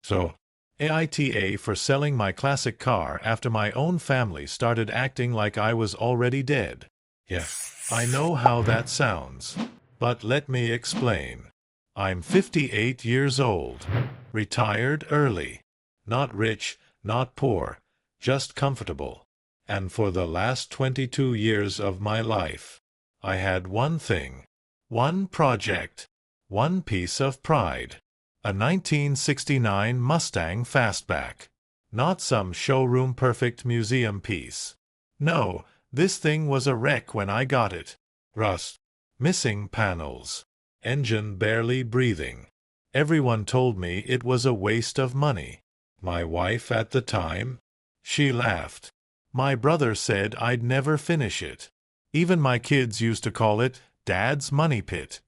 So, AITA for selling my classic car after my own family started acting like I was already dead. Yeah, I know how that sounds. But let me explain. I'm 58 years old. Retired early. Not rich, not poor. Just comfortable. And for the last 22 years of my life, I had one thing. One project. One piece of pride. A 1969 Mustang Fastback. Not some showroom-perfect museum piece. No, this thing was a wreck when I got it. Rust. Missing panels. Engine barely breathing. Everyone told me it was a waste of money. My wife at the time? She laughed. My brother said I'd never finish it. Even my kids used to call it Dad's money pit.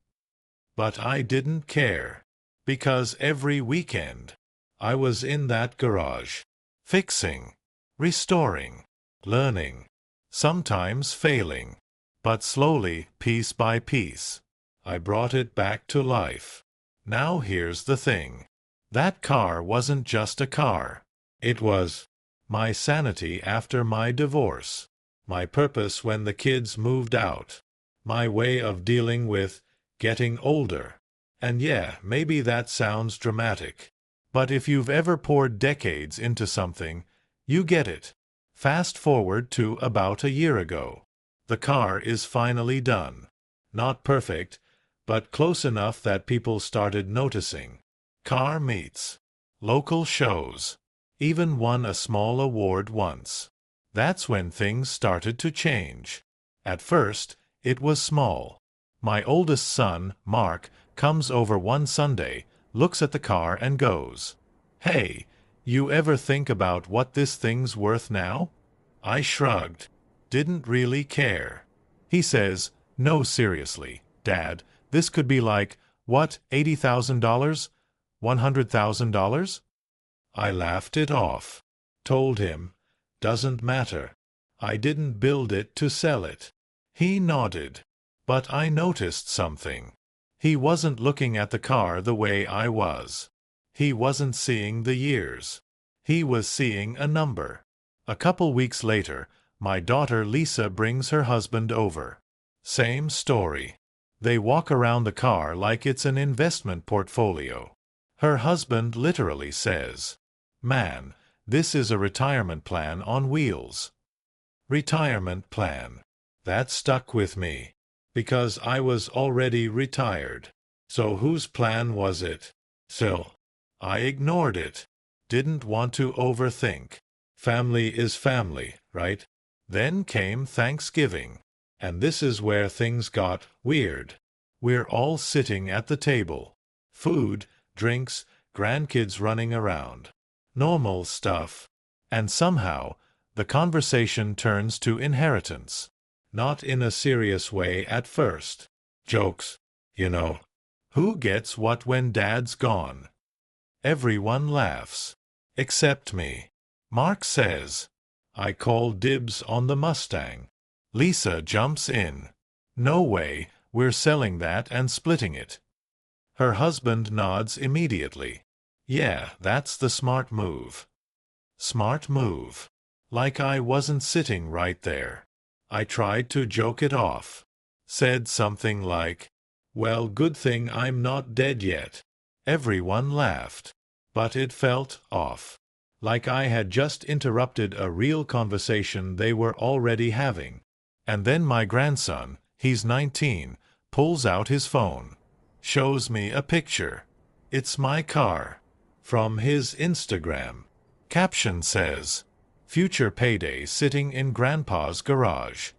But I didn't care. Because every weekend, I was in that garage. Fixing. Restoring. Learning. Sometimes failing. But slowly, piece by piece, I brought it back to life. Now here's the thing. That car wasn't just a car. It was my sanity after my divorce, my purpose when the kids moved out, my way of dealing with getting older. And yeah, maybe that sounds dramatic. But if you've ever poured decades into something, you get it. Fast forward to about a year ago. The car is finally done. Not perfect, but close enough that people started noticing. Car meets. Local shows. Even won a small award once. That's when things started to change. At first, it was small. My oldest son, Mark, comes over one Sunday, looks at the car and goes, "Hey, you ever think about what this thing's worth now?" I shrugged. Didn't really care. He says, "No, seriously, Dad, this could be like, what, $80,000? $100,000? I laughed it off. Told him, "Doesn't matter. I didn't build it to sell it." He nodded. But I noticed something. He wasn't looking at the car the way I was. He wasn't seeing the years. He was seeing a number. A couple weeks later, my daughter Lisa brings her husband over. Same story. They walk around the car like it's an investment portfolio. Her husband literally says, "Man, this is a retirement plan on wheels." Retirement plan. That stuck with me. Because I was already retired. So whose plan was it? So, I ignored it. Didn't want to overthink. Family is family, right? Then came Thanksgiving. And this is where things got weird. We're all sitting at the table. Food, drinks, grandkids running around. Normal stuff. And somehow, the conversation turns to inheritance. Not in a serious way at first. Jokes, you know. Who gets what when Dad's gone? Everyone laughs. Except me. Mark says, "I call dibs on the Mustang." Lisa jumps in. "No way, we're selling that and splitting it." Her husband nods immediately. "Yeah, that's the smart move." Smart move. Like I wasn't sitting right there. I tried to joke it off. Said something like, "Well, good thing I'm not dead yet." Everyone laughed. But it felt off. Like I had just interrupted a real conversation they were already having. And then my grandson, he's 19, pulls out his phone. Shows me a picture. It's my car. From his Instagram. Caption says, "Future payday sitting in Grandpa's garage."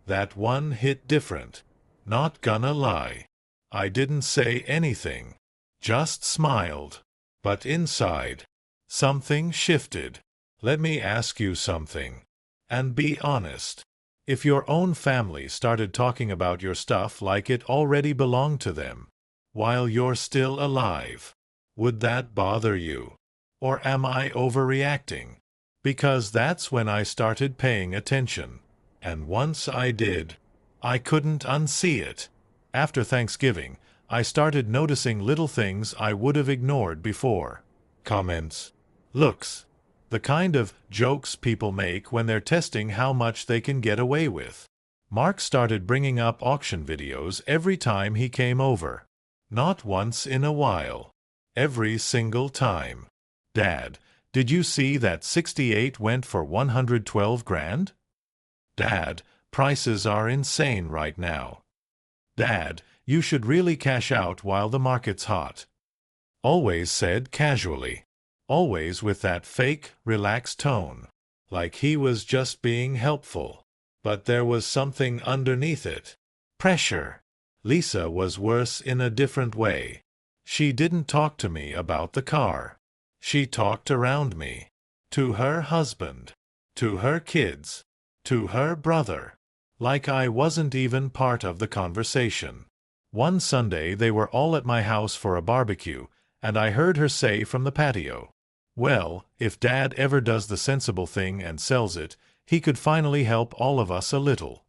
That one hit different. Not gonna lie. I didn't say anything. Just smiled. But inside, something shifted. Let me ask you something. And be honest. If your own family started talking about your stuff like it already belonged to them, while you're still alive, would that bother you? Or am I overreacting? Because that's when I started paying attention. And once I did, I couldn't unsee it. After Thanksgiving, I started noticing little things I would have ignored before. comments, looks. The kind of jokes people make when they're testing how much they can get away with. Mark started bringing up auction videos every time he came over. Not once in a while. Every single time. Dad, did you see that 68 went for 112 grand? Dad, prices are insane right now. Dad, you should really cash out while the market's hot. Always said casually. Always with that fake, relaxed tone. Like he was just being helpful. But there was something underneath it. Pressure. Lisa was worse in a different way. She didn't talk to me about the car. She talked around me. To her husband. To her kids. To her brother. Like I wasn't even part of the conversation. One Sunday they were all at my house for a barbecue, and I heard her say from the patio, "Well, if Dad ever does the sensible thing and sells it, he could finally help all of us a little."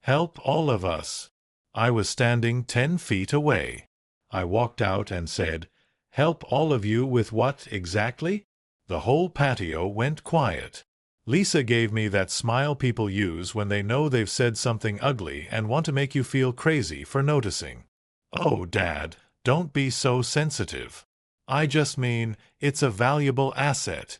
Help all of us. I was standing 10 feet away. I walked out and said, "Help all of you with what exactly?" The whole patio went quiet. Lisa gave me that smile people use when they know they've said something ugly and want to make you feel crazy for noticing. Oh, Dad, don't be so sensitive. I just mean, it's a valuable asset.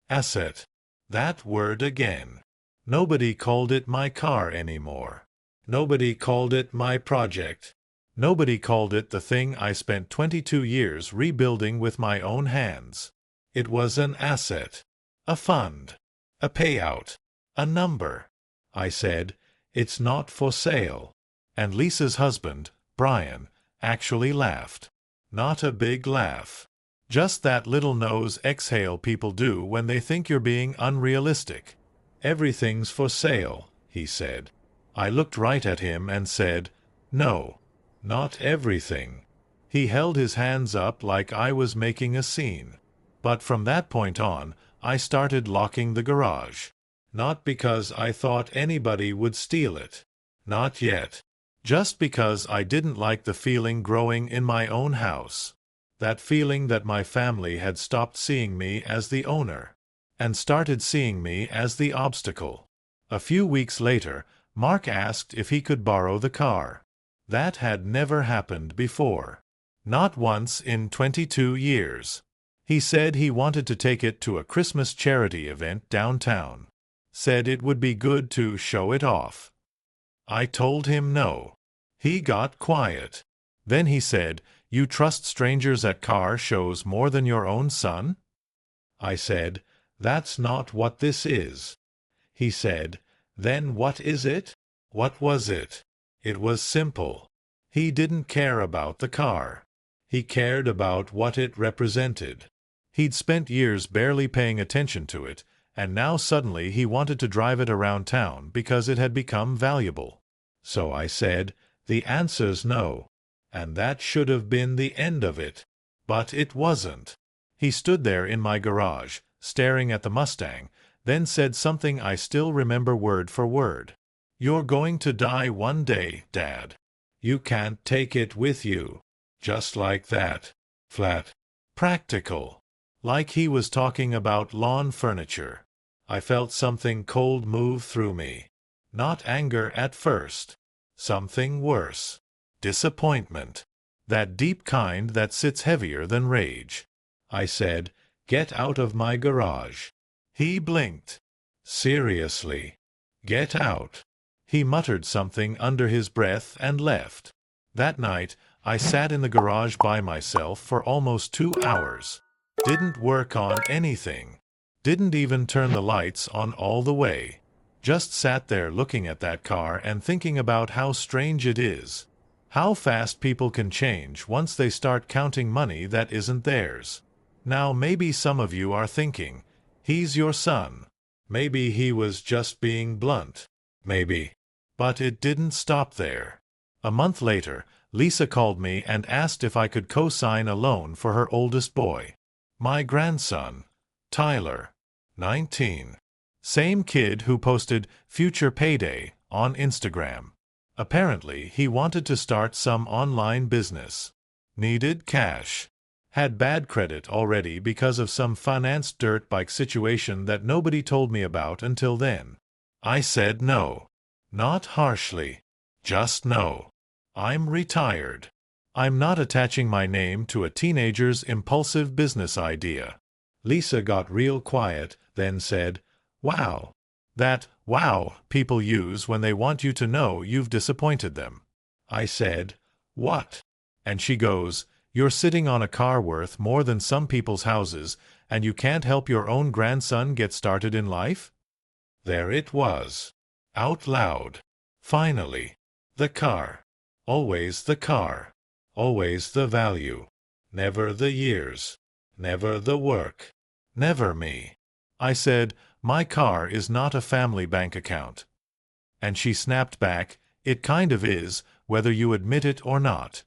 Asset. That word again. Nobody called it my car anymore. Nobody called it my project. Nobody called it the thing I spent 22 years rebuilding with my own hands. It was an asset. A fund. A payout. A number. I said, "It's not for sale." And Lisa's husband, Brian, actually laughed. Not a big laugh. Just that little nose exhale people do when they think you're being unrealistic. "Everything's for sale," he said. I looked right at him and said, "No, not everything." He held his hands up like I was making a scene. But from that point on, I started locking the garage. Not because I thought anybody would steal it. Not yet. Just because I didn't like the feeling growing in my own house. That feeling that my family had stopped seeing me as the owner and started seeing me as the obstacle. A few weeks later, Mark asked if he could borrow the car. That had never happened before. Not once in 22 years. He said he wanted to take it to a Christmas charity event downtown. Said it would be good to show it off. I told him no. He got quiet. Then he said, "You trust strangers at car shows more than your own son?" I said, "That's not what this is." He said, "Then what is it?" What was it? It was simple. He didn't care about the car. He cared about what it represented. He'd spent years barely paying attention to it, and now suddenly he wanted to drive it around town because it had become valuable. So I said, "The answer's no." And that should have been the end of it. But it wasn't. He stood there in my garage, staring at the Mustang, then said something I still remember word for word. "You're going to die one day, Dad. You can't take it with you." Just like that. Flat. Practical. Like he was talking about lawn furniture. I felt something cold move through me. Not anger at first. Something worse. Disappointment. That deep kind that sits heavier than rage. I said, "Get out of my garage." He blinked. "Seriously? Get out." He muttered something under his breath and left. That night, I sat in the garage by myself for almost 2 hours. Didn't work on anything. Didn't even turn the lights on all the way. Just sat there looking at that car and thinking about how strange it is. How fast people can change once they start counting money that isn't theirs. Now maybe some of you are thinking, "He's your son." Maybe he was just being blunt. Maybe. But it didn't stop there. A month later, Lisa called me and asked if I could co-sign a loan for her oldest boy. My grandson, Tyler, 19. Same kid who posted "Future Payday" on Instagram. Apparently, he wanted to start some online business. Needed cash. Had bad credit already because of some finance dirt bike situation that nobody told me about until then. I said no. Not harshly. Just no. I'm retired. I'm not attaching my name to a teenager's impulsive business idea. Lisa got real quiet, then said, "Wow." That "wow" people use when they want you to know you've disappointed them. I said, "What?" And she goes, "You're sitting on a car worth more than some people's houses, and you can't help your own grandson get started in life?" There it was. Out loud. Finally. The car. Always the car. Always the value. Never the years. Never the work. Never me. I said, "My car is not a family bank account." And she snapped back, "It kind of is, whether you admit it or not."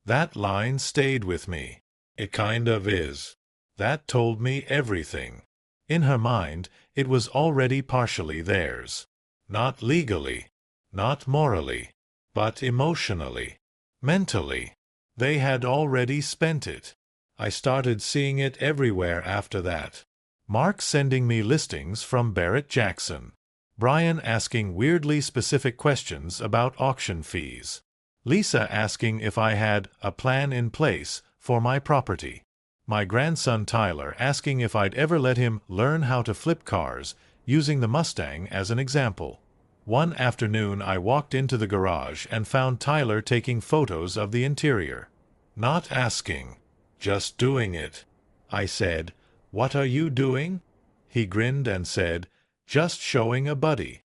That line stayed with me. It kind of is. That told me everything. In her mind, it was already partially theirs. Not legally. Not morally. But emotionally. Mentally. They had already spent it. I started seeing it everywhere after that. Mark sending me listings from Barrett Jackson. Brian asking weirdly specific questions about auction fees. Lisa asking if I had a plan in place for my property. My grandson Tyler asking if I'd ever let him learn how to flip cars, using the Mustang as an example. One afternoon I walked into the garage and found Tyler taking photos of the interior. Not asking. Just doing it. I said, "What are you doing?" He grinned and said, "Just showing a buddy.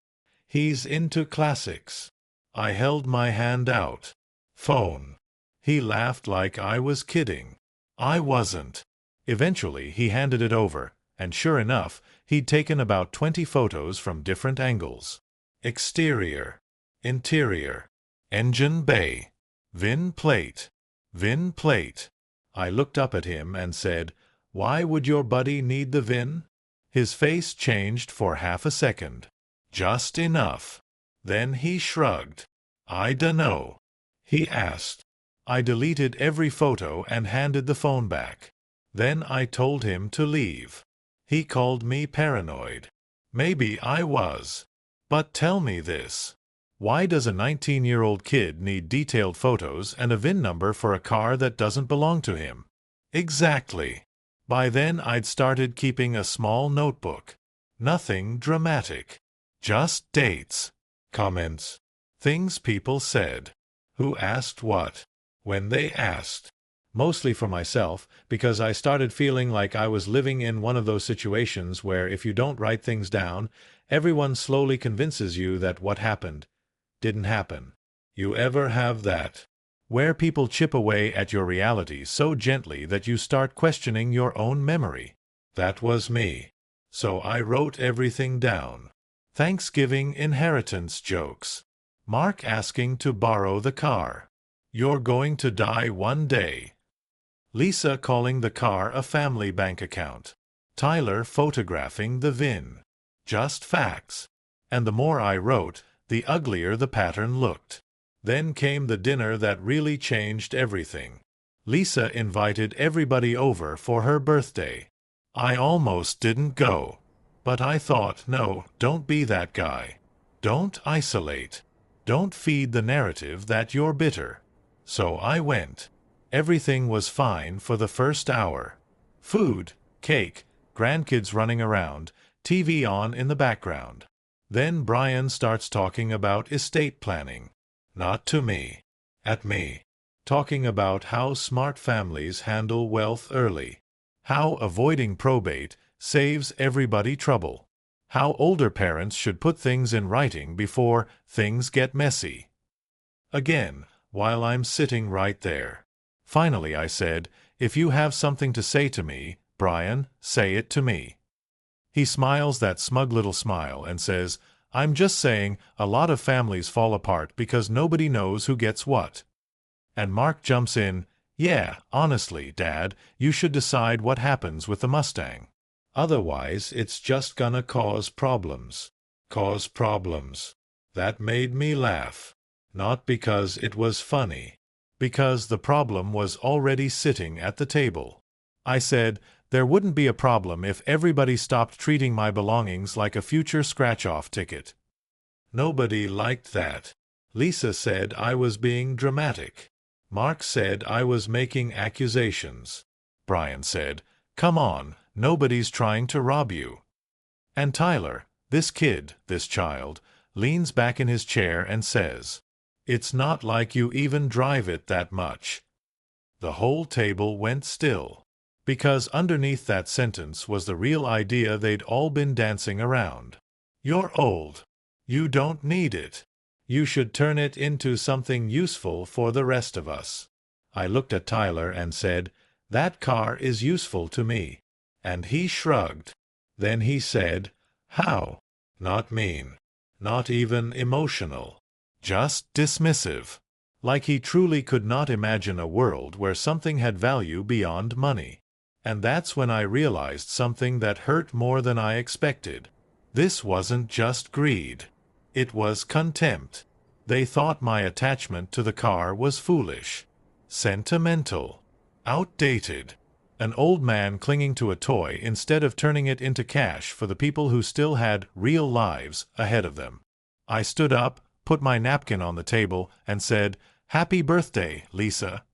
He's into classics." I held my hand out. "Phone." He laughed like I was kidding. I wasn't. Eventually he handed it over, and sure enough, he'd taken about 20 photos from different angles. Exterior. Interior. Engine bay. VIN plate. VIN plate. I looked up at him and said, "Why would your buddy need the VIN?" His face changed for half a second. Just enough. Then he shrugged. "I dunno." He asked. I deleted every photo and handed the phone back. Then I told him to leave. He called me paranoid. Maybe I was. But tell me this. Why does a 19-year-old kid need detailed photos and a VIN number for a car that doesn't belong to him? Exactly. By then I'd started keeping a small notebook. Nothing dramatic. Just dates. Comments. Things people said. Who asked what. When they asked. Mostly for myself, because I started feeling like I was living in one of those situations where if you don't write things down, everyone slowly convinces you that what happened didn't happen. You ever have that? Where people chip away at your reality so gently that you start questioning your own memory. That was me. So I wrote everything down. Thanksgiving inheritance jokes. Mark asking to borrow the car. You're going to die one day. Lisa calling the car a family bank account. Tyler photographing the VIN. Just facts. And the more I wrote, the uglier the pattern looked. Then came the dinner that really changed everything. Lisa invited everybody over for her birthday. I almost didn't go. But I thought, no, don't be that guy. Don't isolate. Don't feed the narrative that you're bitter. So I went. Everything was fine for the first hour. Food, cake, grandkids running around, TV on in the background. Then Brian starts talking about estate planning. Not to me. At me. Talking about how smart families handle wealth early. How avoiding probate saves everybody trouble. How older parents should put things in writing before things get messy. Again, while I'm sitting right there. Finally I said, "If you have something to say to me, Brian, say it to me." He smiles that smug little smile and says, "I'm just saying a lot of families fall apart because nobody knows who gets what." And Mark jumps in, "Yeah, honestly, Dad, you should decide what happens with the Mustang. Otherwise, it's just gonna cause problems." Cause problems. That made me laugh. Not because it was funny. because the problem was already sitting at the table. I said, there wouldn't be a problem if everybody stopped treating my belongings like a future scratch-off ticket. Nobody liked that. Lisa said I was being dramatic. Mark said I was making accusations. Brian said, come on, nobody's trying to rob you. And Tyler, this kid, this child, leans back in his chair and says, it's not like you even drive it that much. The whole table went still, because underneath that sentence was the real idea they'd all been dancing around. You're old. You don't need it. You should turn it into something useful for the rest of us. I looked at Tyler and said, that car is useful to me. And he shrugged. Then he said, how? Not mean. Not even emotional. Just dismissive. Like he truly could not imagine a world where something had value beyond money. And that's when I realized something that hurt more than I expected. This wasn't just greed. It was contempt. They thought my attachment to the car was foolish, sentimental, outdated. An old man clinging to a toy instead of turning it into cash for the people who still had real lives ahead of them. I stood up, put my napkin on the table, and said, "Happy birthday, Lisa."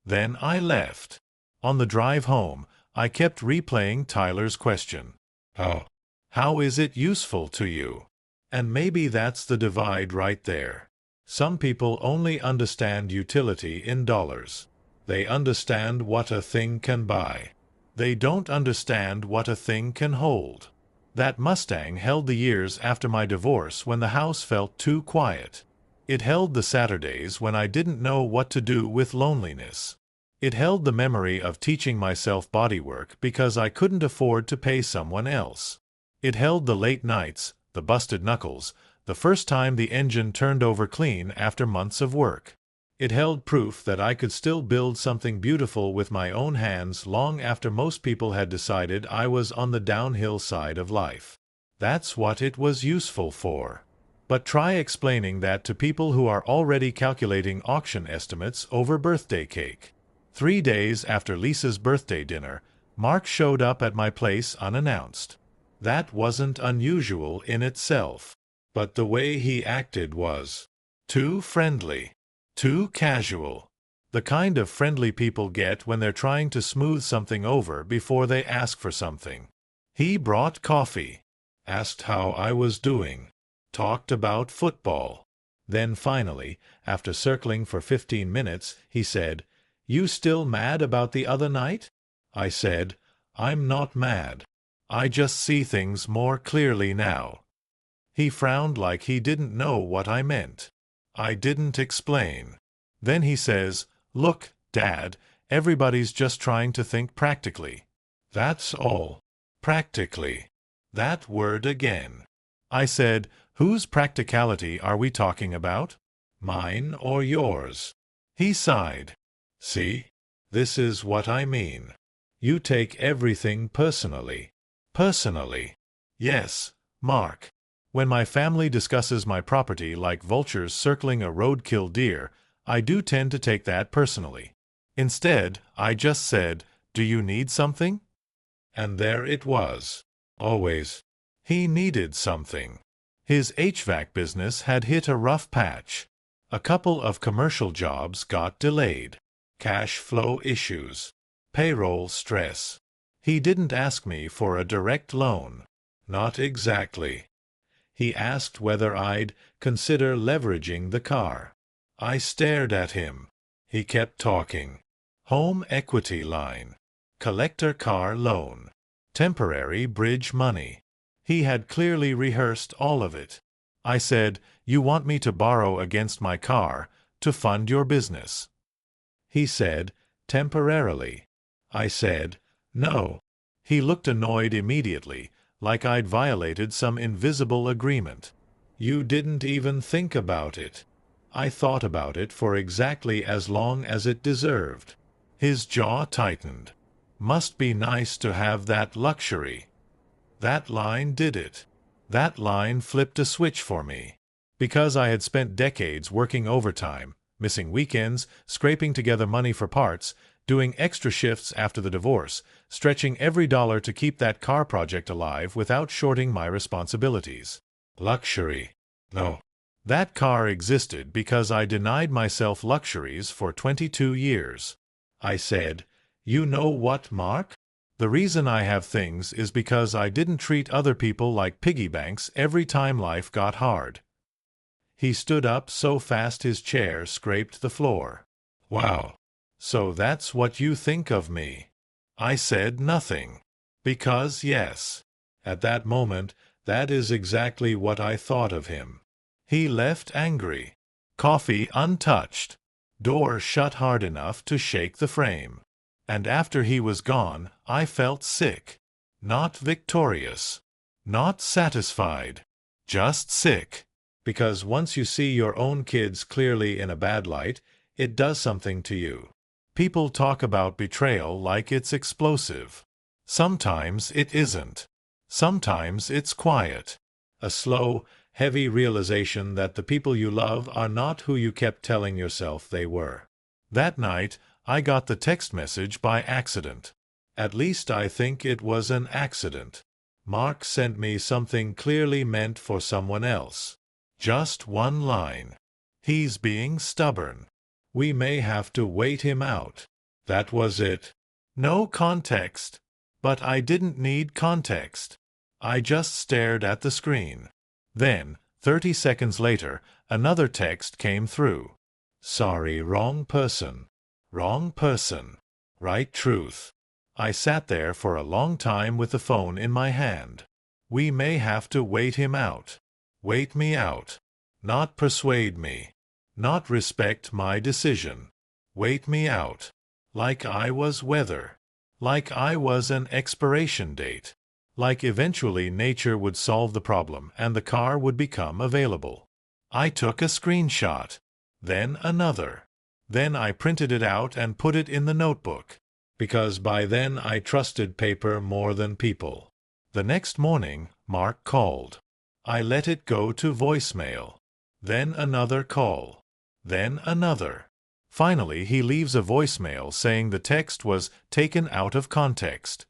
Then I left. On the drive home, I kept replaying Tyler's question. Oh, how is it useful to you? And maybe that's the divide right there. Some people only understand utility in dollars. They understand what a thing can buy. They don't understand what a thing can hold. That Mustang held the years after my divorce when the house felt too quiet. It held the Saturdays when I didn't know what to do with loneliness. It held the memory of teaching myself bodywork because I couldn't afford to pay someone else. It held the late nights, the busted knuckles, the first time the engine turned over clean after months of work. It held proof that I could still build something beautiful with my own hands long after most people had decided I was on the downhill side of life. That's what it was useful for. But try explaining that to people who are already calculating auction estimates over birthday cake. 3 days after Lisa's birthday dinner, Mark showed up at my place unannounced. That wasn't unusual in itself, but the way he acted was too friendly, too casual. The kind of friendly people get when they're trying to smooth something over before they ask for something. He brought coffee, asked how I was doing, talked about football. Then finally, after circling for 15 minutes, he said, "You still mad about the other night?" I said, "I'm not mad. I just see things more clearly now." He frowned like he didn't know what I meant. I didn't explain. Then he says, "Look, Dad, everybody's just trying to think practically. That's all. Practically. That word again." I said, "Whose practicality are we talking about? Mine or yours?" He sighed. "See? This is what I mean. You take everything personally." Personally. Yes, Mark. When my family discusses my property like vultures circling a roadkill deer, I do tend to take that personally. Instead, I just said, "Do you need something?" And there it was. Always. He needed something. His HVAC business had hit a rough patch. A couple of commercial jobs got delayed. Cash flow issues. Payroll stress. He didn't ask me for a direct loan. Not exactly. He asked whether I'd consider leveraging the car. I stared at him. He kept talking. Home equity line. Collector car loan. Temporary bridge money. He had clearly rehearsed all of it. I said, "You want me to borrow against my car to fund your business?" He said, "Temporarily." I said, "No." He looked annoyed immediately, like I'd violated some invisible agreement. "You didn't even think about it." I thought about it for exactly as long as it deserved. His jaw tightened. Must be nice to have that luxury. That line did it. That line flipped a switch for me. Because I had spent decades working overtime, missing weekends, scraping together money for parts, doing extra shifts after the divorce, stretching every dollar to keep that car project alive without shorting my responsibilities. Luxury. No. That car existed because I denied myself luxuries for 22 years. I said, "You know what, Mark? The reason I have things is because I didn't treat other people like piggy banks every time life got hard." He stood up so fast his chair scraped the floor. "Wow. So that's what you think of me?" I said nothing. Because yes, at that moment, that is exactly what I thought of him. He left angry. Coffee untouched. Door shut hard enough to shake the frame. And after he was gone, I felt sick. Not victorious. Not satisfied. Just sick. Because once you see your own kids clearly in a bad light, it does something to you. People talk about betrayal like it's explosive. Sometimes it isn't. Sometimes it's quiet. A slow, heavy realization that the people you love are not who you kept telling yourself they were. That night, I got the text message by accident. At least I think it was an accident. Mark sent me something clearly meant for someone else. Just one line. "He's being stubborn. We may have to wait him out." That was it. No context. But I didn't need context. I just stared at the screen. Then, 30 seconds later, another text came through. "Sorry, wrong person. Wrong person. Right truth." I sat there for a long time with the phone in my hand. We may have to wait him out. Wait me out. Not persuade me. Not respect my decision. Wait me out. Like I was weather. Like I was an expiration date. Like eventually nature would solve the problem and the car would become available. I took a screenshot. Then another. Then I printed it out and put it in the notebook. Because by then I trusted paper more than people. The next morning, Mark called. I let it go to voicemail. Then another call. Then another. Finally, he leaves a voicemail saying the text was taken out of context.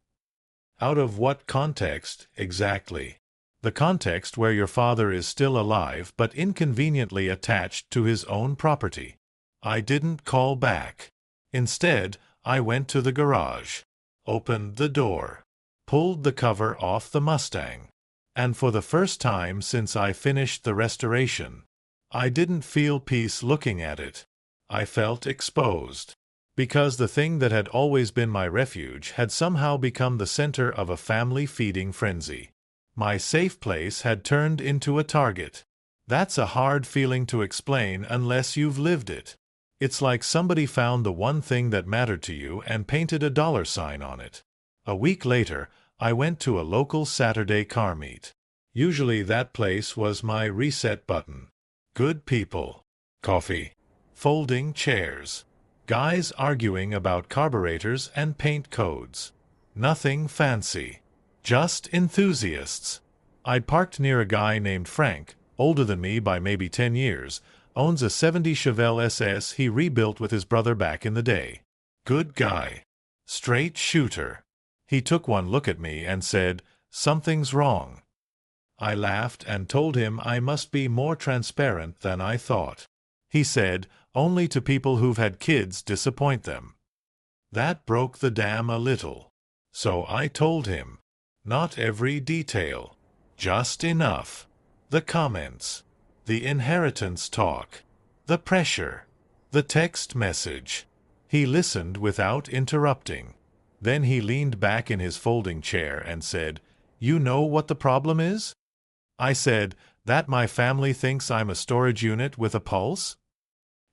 Out of what context, exactly? The context where your father is still alive but inconveniently attached to his own property. I didn't call back. Instead, I went to the garage, opened the door, pulled the cover off the Mustang, and for the first time since I finished the restoration, I didn't feel peace looking at it. I felt exposed. Because the thing that had always been my refuge had somehow become the center of a family-feeding frenzy. My safe place had turned into a target. That's a hard feeling to explain unless you've lived it. It's like somebody found the one thing that mattered to you and painted a dollar sign on it. A week later, I went to a local Saturday car meet. Usually that place was my reset button. Good people. Coffee. Folding chairs. Guys arguing about carburetors and paint codes. Nothing fancy. Just enthusiasts. I'd parked near a guy named Frank, older than me by maybe 10 years, owns a '70 Chevelle SS he rebuilt with his brother back in the day. Good guy. Straight shooter. He took one look at me and said, "Something's wrong." I laughed and told him I must be more transparent than I thought. He said, "Only to people who've had kids disappoint them." That broke the dam a little. So I told him. Not every detail. Just enough. The comments. The inheritance talk. The pressure. The text message. He listened without interrupting. Then he leaned back in his folding chair and said, "You know what the problem is?" I said, "That my family thinks I'm a storage unit with a pulse?"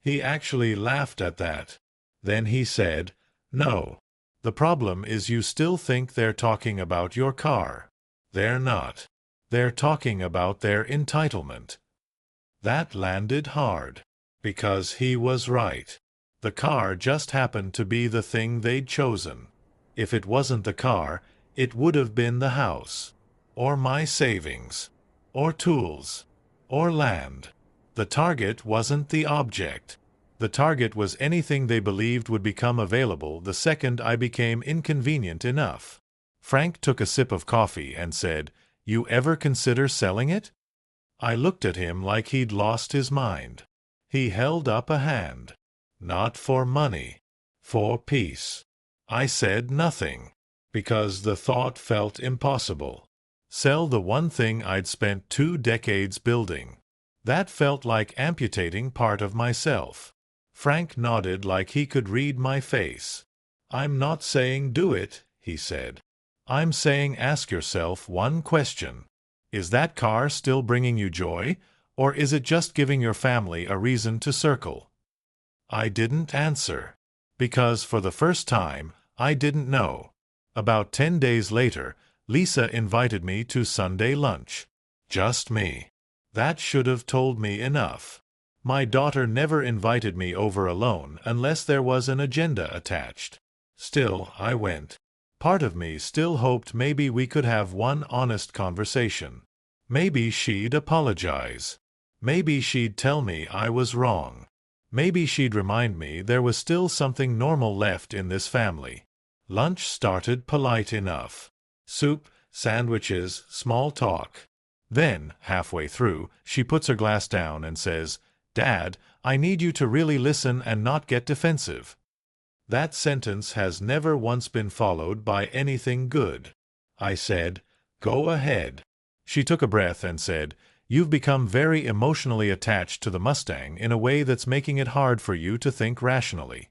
He actually laughed at that. Then he said, "No. The problem is you still think they're talking about your car. They're not. They're talking about their entitlement." That landed hard. Because he was right. The car just happened to be the thing they'd chosen. If it wasn't the car, it would have been the house. Or my savings. Or tools. Or land. The target wasn't the object. The target was anything they believed would become available the second I became inconvenient enough. Frank took a sip of coffee and said, "You ever consider selling it?" I looked at him like he'd lost his mind. He held up a hand. "Not for money. For peace." I said nothing, because the thought felt impossible. Sell the one thing I'd spent 2 decades building. That felt like amputating part of myself. Frank nodded like he could read my face. "I'm not saying do it," he said. "I'm saying ask yourself one question. Is that car still bringing you joy, or is it just giving your family a reason to circle?" I didn't answer, because for the first time, I didn't know. About 10 days later, Lisa invited me to Sunday lunch. Just me. That should have told me enough. My daughter never invited me over alone unless there was an agenda attached. Still, I went. Part of me still hoped maybe we could have one honest conversation. Maybe she'd apologize. Maybe she'd tell me I was wrong. Maybe she'd remind me there was still something normal left in this family. Lunch started polite enough. Soup, sandwiches, small talk. Then, halfway through, she puts her glass down and says, "Dad, I need you to really listen and not get defensive." That sentence has never once been followed by anything good. I said, "Go ahead." She took a breath and said, "You've become very emotionally attached to the Mustang in a way that's making it hard for you to think rationally."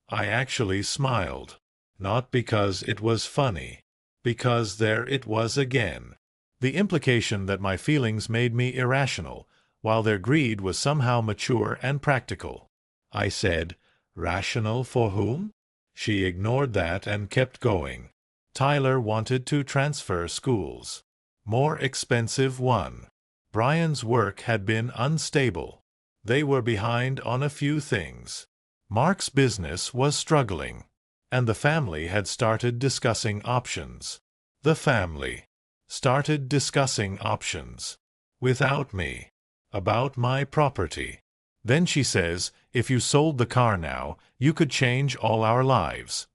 I actually smiled. Not because it was funny. Because there it was again. The implication that my feelings made me irrational, while their greed was somehow mature and practical. I said, "Rational for whom?" She ignored that and kept going. Tyler wanted to transfer schools. More expensive one. Brian's work had been unstable. They were behind on a few things. Mark's business was struggling. And the family had started discussing options. The family started discussing options. Without me. About my property. Then she says, "If you sold the car now, you could change all our lives."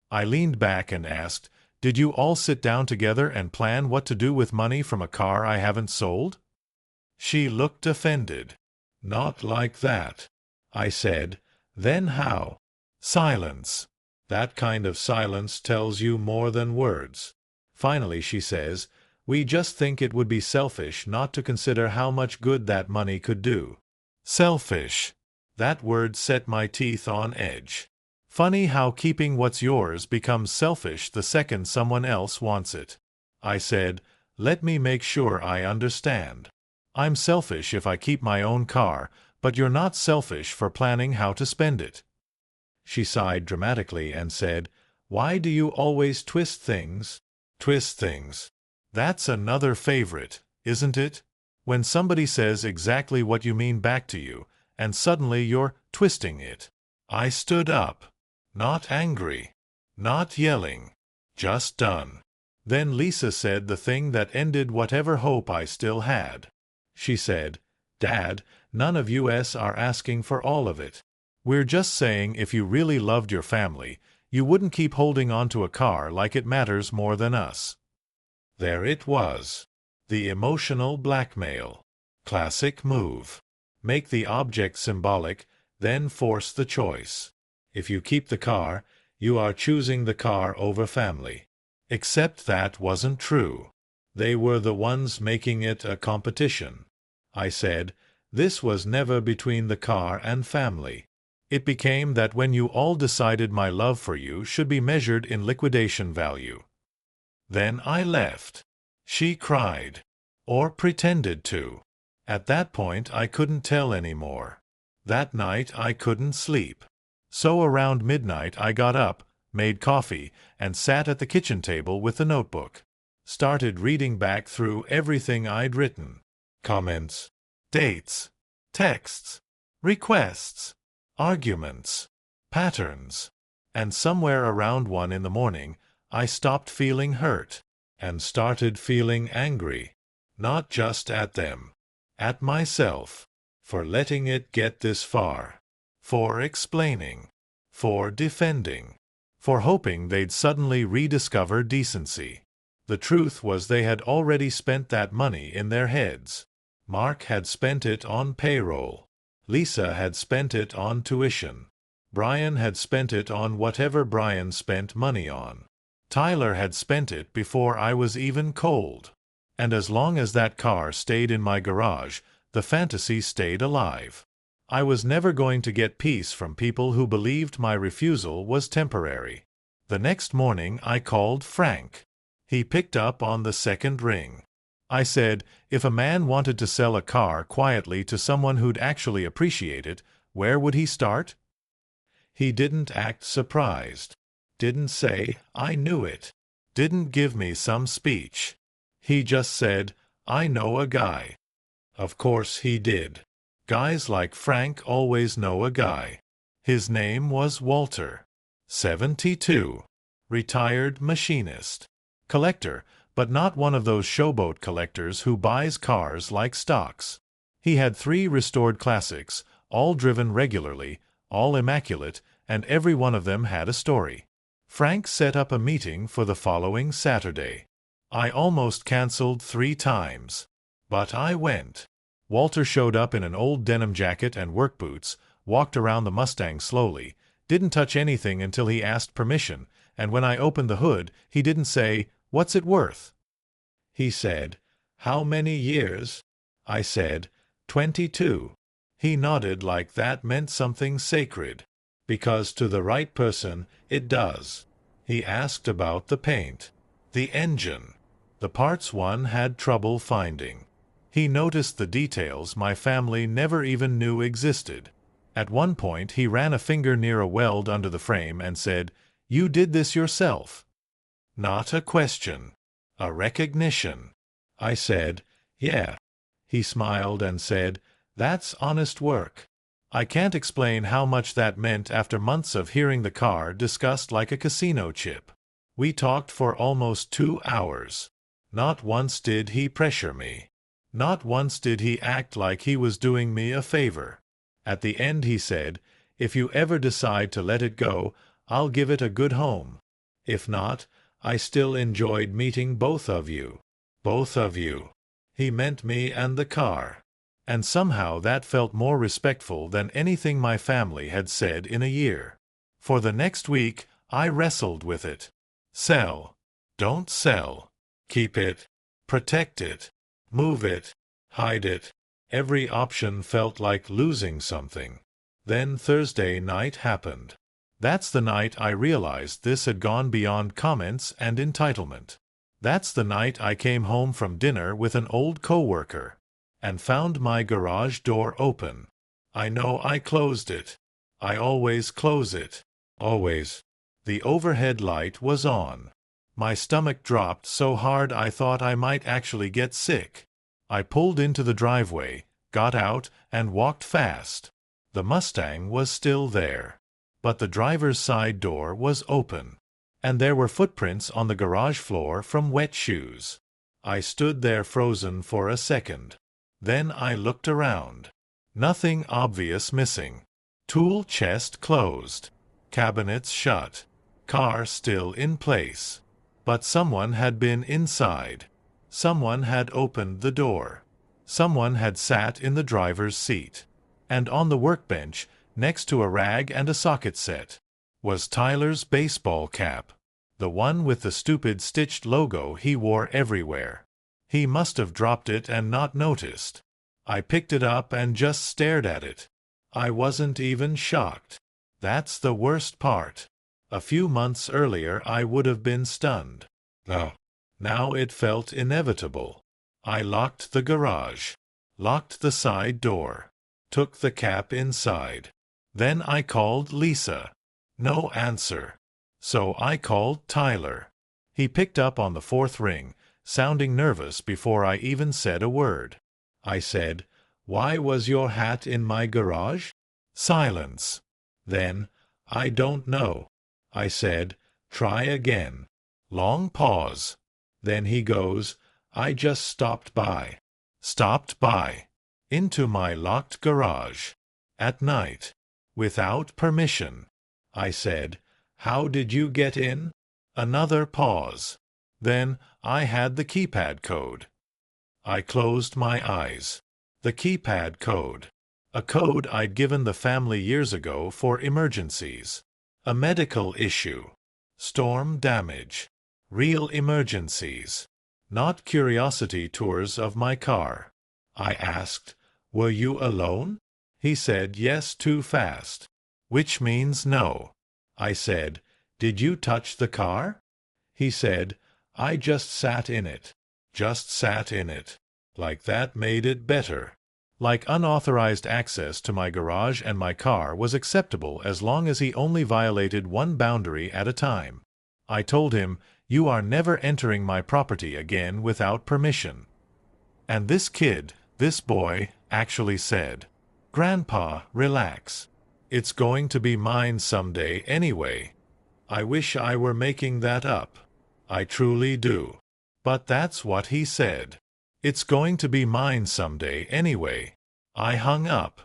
I leaned back and asked, "Did you all sit down together and plan what to do with money from a car I haven't sold?" She looked offended. "Not like that." I said, "Then how?" Silence. That kind of silence tells you more than words. Finally she says, "We just think it would be selfish not to consider how much good that money could do." Selfish. That word set my teeth on edge. Funny how keeping what's yours becomes selfish the second someone else wants it. I said, "Let me make sure I understand. I'm selfish if I keep my own car, but you're not selfish for planning how to spend it." She sighed dramatically and said, "Why do you always twist things?" Twist things. That's another favorite, isn't it? When somebody says exactly what you mean back to you, and suddenly you're twisting it. I stood up. Not angry. Not yelling. Just done. Then Lisa said the thing that ended whatever hope I still had. She said, "Dad, none of us are asking for all of it. We're just saying if you really loved your family, you wouldn't keep holding on to a car like it matters more than us." There it was. The emotional blackmail. Classic move. Make the object symbolic, then force the choice. If you keep the car, you are choosing the car over family. Except that wasn't true. They were the ones making it a competition. I said, "This was never between the car and family. It became that when you all decided my love for you should be measured in liquidation value." Then I left. She cried. Or pretended to. At that point I couldn't tell anymore. That night I couldn't sleep. So around midnight I got up, made coffee, and sat at the kitchen table with the notebook. Started reading back through everything I'd written. Comments. Dates. Texts. Requests. Arguments. Patterns. And somewhere around 1 in the morning, I stopped feeling hurt and started feeling angry. Not just at them. At myself. for letting it get this far, for explaining, for defending, for hoping they'd suddenly rediscover decency. The truth was they had already spent that money in their heads. Mark had spent it on payroll. Lisa had spent it on tuition. Brian had spent it on whatever Brian spent money on. Tyler had spent it before I was even cold. And as long as that car stayed in my garage, the fantasy stayed alive. I was never going to get peace from people who believed my refusal was temporary. The next morning I called Frank. He picked up on the second ring. I said, if a man wanted to sell a car quietly to someone who'd actually appreciate it, where would he start? He didn't act surprised. Didn't say, I knew it. Didn't give me some speech. He just said, I know a guy. Of course he did. Guys like Frank always know a guy. His name was Walter. 72. Retired machinist. Collector, but not one of those showboat collectors who buys cars like stocks. He had 3 restored classics, all driven regularly, all immaculate, and every one of them had a story. Frank set up a meeting for the following Saturday. I almost canceled 3 times. But I went. Walter showed up in an old denim jacket and work boots, walked around the Mustang slowly, didn't touch anything until he asked permission, and when I opened the hood, he didn't say, "What's it worth?" He said, "How many years?" I said, 22. He nodded like that meant something sacred. Because to the right person, it does. He asked about the paint. The engine. The parts one had trouble finding. He noticed the details my family never even knew existed. At one point he ran a finger near a weld under the frame and said, "You did this yourself?" Not a question. A recognition. I said, "Yeah." He smiled and said, "That's honest work." I can't explain how much that meant after months of hearing the car discussed like a casino chip. We talked for almost 2 hours. Not once did he pressure me. Not once did he act like he was doing me a favor. At the end he said, "If you ever decide to let it go, I'll give it a good home. If not, I still enjoyed meeting both of you. Both of you." He meant me and the car. And somehow that felt more respectful than anything my family had said in a year. For the next week, I wrestled with it. Sell. Don't sell. Keep it. Protect it. Move it. Hide it. Every option felt like losing something. Then Thursday night happened. That's the night I realized this had gone beyond comments and entitlement. That's the night I came home from dinner with an old coworker and found my garage door open. I know I closed it. I always close it. Always. The overhead light was on. My stomach dropped so hard I thought I might actually get sick. I pulled into the driveway, got out, and walked fast. The Mustang was still there. But the driver's side door was open. And there were footprints on the garage floor from wet shoes. I stood there frozen for a second. Then I looked around. Nothing obvious missing. Tool chest closed. Cabinets shut. Car still in place. But someone had been inside. Someone had opened the door. Someone had sat in the driver's seat. And on the workbench, next to a rag and a socket set, was Tyler's baseball cap. The one with the stupid stitched logo he wore everywhere. He must have dropped it and not noticed. I picked it up and just stared at it. I wasn't even shocked. That's the worst part. A few months earlier I would have been stunned. No. Now it felt inevitable. I locked the garage. Locked the side door. Took the cap inside. Then I called Lisa. No answer. So I called Tyler. He picked up on the 4th ring, sounding nervous before I even said a word. I said, "Why was your hat in my garage?" Silence. Then, "I don't know." I said, "Try again." Long pause. Then he goes, "I just stopped by." Stopped by. Into my locked garage. At night. Without permission. I said, "How did you get in?" Another pause. Then I had the keypad code. I closed my eyes. The keypad code. A code I'd given the family years ago for emergencies. A medical issue. Storm damage. Real emergencies. Not curiosity tours of my car. I asked, "Were you alone?" He said yes too fast. Which means no. I said, "Did you touch the car?" He said, "I just sat in it." Just sat in it. Like that made it better. Like unauthorized access to my garage and my car was acceptable as long as he only violated one boundary at a time. I told him, "You are never entering my property again without permission." And this kid, this boy, actually said, "Grandpa, relax. It's going to be mine someday anyway." I wish I were making that up. I truly do. But that's what he said. It's going to be mine someday anyway. I hung up.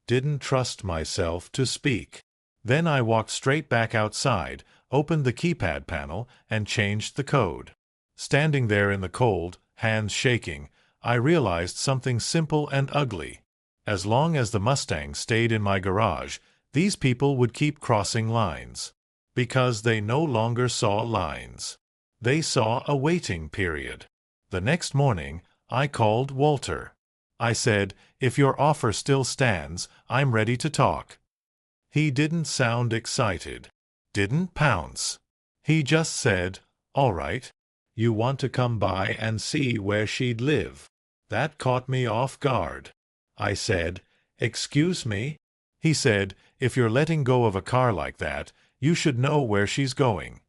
Didn't trust myself to speak. Then I walked straight back outside, opened the keypad panel, and changed the code. Standing there in the cold, hands shaking, I realized something simple and ugly. As long as the Mustang stayed in my garage, these people would keep crossing lines. Because they no longer saw lines. They saw a waiting period. The next morning, I called Walter. I said, "If your offer still stands, I'm ready to talk." He didn't sound excited. Didn't pounce. He just said, "All right. You want to come by and see where she'd live." That caught me off guard. I said, "Excuse me?" He said, "If you're letting go of a car like that, you should know where she's going."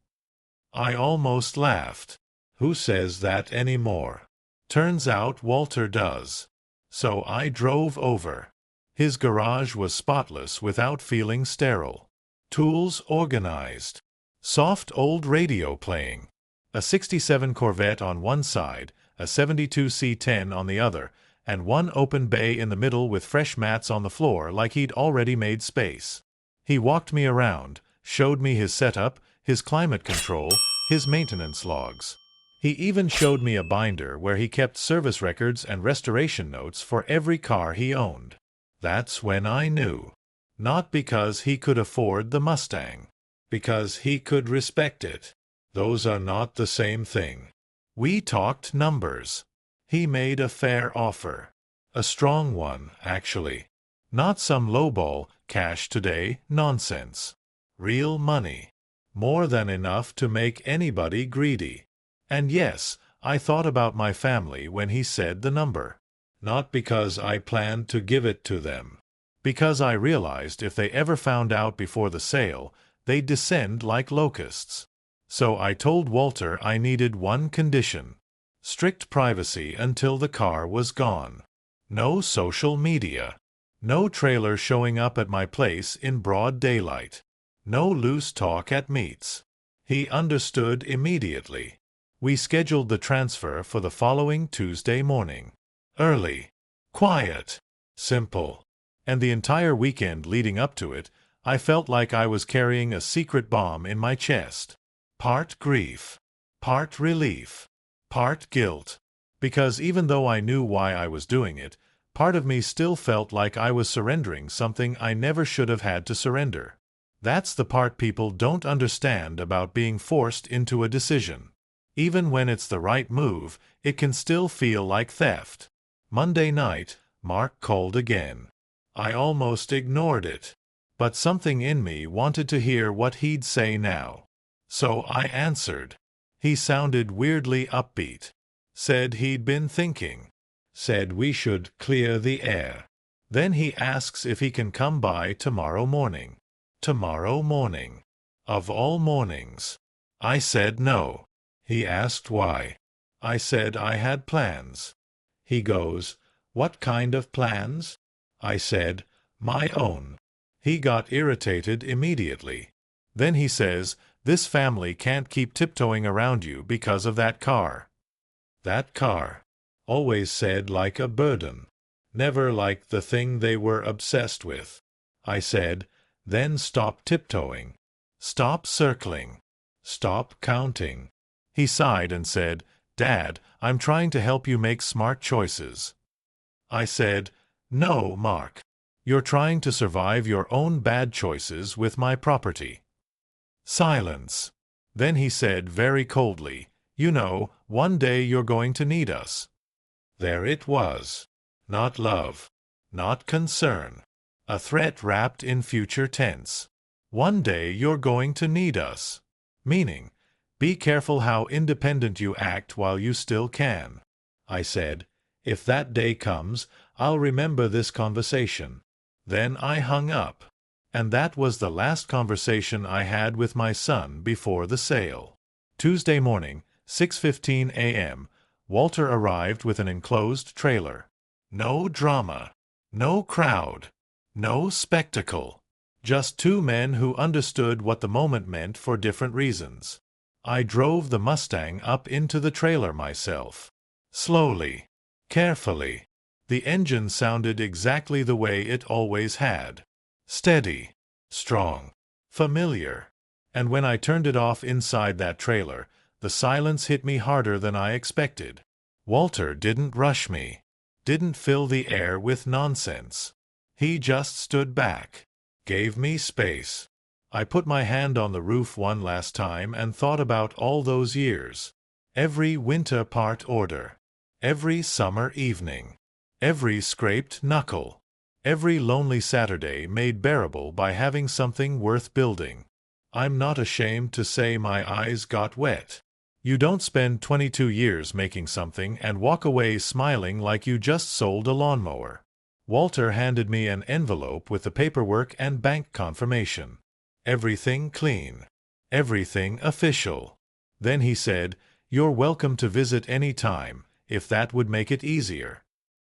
I almost laughed. Who says that anymore? Turns out Walter does. So I drove over. His garage was spotless without feeling sterile. Tools organized. Soft old radio playing. A '67 Corvette on one side, a '72 C10 on the other, and one open bay in the middle with fresh mats on the floor like he'd already made space. He walked me around, showed me his setup, his climate control, his maintenance logs. He even showed me a binder where he kept service records and restoration notes for every car he owned. That's when I knew. Not because he could afford the Mustang. Because he could respect it. Those are not the same thing. We talked numbers. He made a fair offer. A strong one, actually. Not some lowball, cash today nonsense. Real money. More than enough to make anybody greedy. And yes, I thought about my family when he said the number. Not because I planned to give it to them. Because I realized if they ever found out before the sale, they'd descend like locusts. So I told Walter I needed one condition. Strict privacy until the car was gone. No social media. No trailer showing up at my place in broad daylight. No loose talk at meets. He understood immediately. We scheduled the transfer for the following Tuesday morning. Early. Quiet. Simple. And the entire weekend leading up to it, I felt like I was carrying a secret bomb in my chest. Part grief. Part relief. Part guilt. Because even though I knew why I was doing it, part of me still felt like I was surrendering something I never should have had to surrender. That's the part people don't understand about being forced into a decision. Even when it's the right move, it can still feel like theft. Monday night, Mark called again. I almost ignored it. But something in me wanted to hear what he'd say now. So I answered. He sounded weirdly upbeat. Said he'd been thinking. Said we should clear the air. Then he asks if he can come by tomorrow morning. Tomorrow morning. Of all mornings. I said no. He asked why. I said I had plans. He goes, "What kind of plans?" I said, "My own." He got irritated immediately. Then he says, "This family can't keep tiptoeing around you because of that car." That car. Always said like a burden. Never like the thing they were obsessed with. I said, then stop tiptoeing. Stop circling. Stop counting. He sighed and said, Dad, I'm trying to help you make smart choices. I said, No, Mark. You're trying to survive your own bad choices with my property. Silence. Then he said very coldly, You know, one day you're going to need us. There it was. Not love. Not concern. A threat wrapped in future tense. One day you're going to need us. Meaning, be careful how independent you act while you still can. I said, if that day comes, I'll remember this conversation. Then I hung up. And that was the last conversation I had with my son before the sale. Tuesday morning, 6:15 a.m., Walter arrived with an enclosed trailer. No drama. No crowd. No spectacle. Just two men who understood what the moment meant for different reasons. I drove the Mustang up into the trailer myself. Slowly. Carefully. The engine sounded exactly the way it always had. Steady. Strong. Familiar. And when I turned it off inside that trailer, the silence hit me harder than I expected. Walter didn't rush me. Didn't fill the air with nonsense. He just stood back. Gave me space. I put my hand on the roof one last time and thought about all those years. Every winter part order. Every summer evening. Every scraped knuckle. Every lonely Saturday made bearable by having something worth building. I'm not ashamed to say my eyes got wet. You don't spend 22 years making something and walk away smiling like you just sold a lawnmower. Walter handed me an envelope with the paperwork and bank confirmation. Everything clean. Everything official. Then he said, You're welcome to visit any time, if that would make it easier.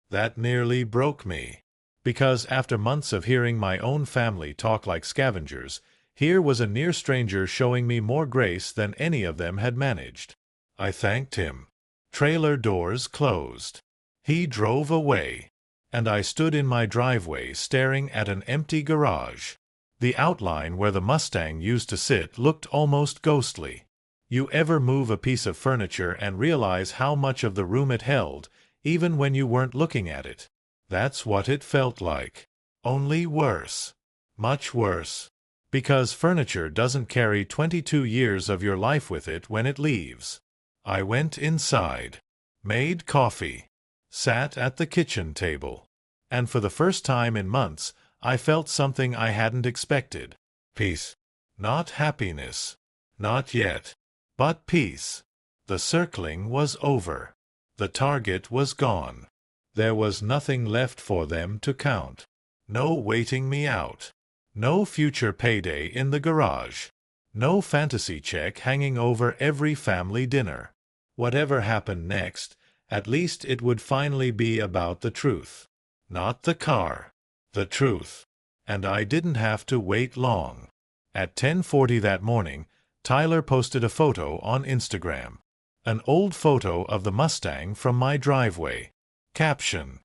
That nearly broke me. Because after months of hearing my own family talk like scavengers, here was a near stranger showing me more grace than any of them had managed. I thanked him. Trailer doors closed. He drove away. And I stood in my driveway staring at an empty garage. The outline where the Mustang used to sit looked almost ghostly. You ever move a piece of furniture and realize how much of the room it held, even when you weren't looking at it? That's what it felt like. Only worse. Much worse. Because furniture doesn't carry 22 years of your life with it when it leaves. I went inside. Made coffee. Sat at the kitchen table. And for the first time in months, I felt something I hadn't expected. Peace. Not happiness. Not yet. But peace. The circling was over. The target was gone. There was nothing left for them to count. No waiting me out. No future payday in the garage. No fantasy check hanging over every family dinner. Whatever happened next, at least it would finally be about the truth. Not the car. The truth. And I didn't have to wait long. At 10:40 that morning, Tyler posted a photo on Instagram. An old photo of the Mustang from my driveway. Caption: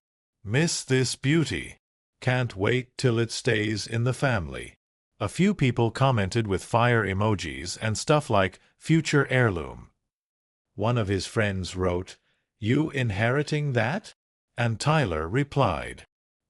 Miss this beauty. Can't wait till it stays in the family. A few people commented with fire emojis and stuff like future heirloom. One of his friends wrote, You inheriting that? And Tyler replied,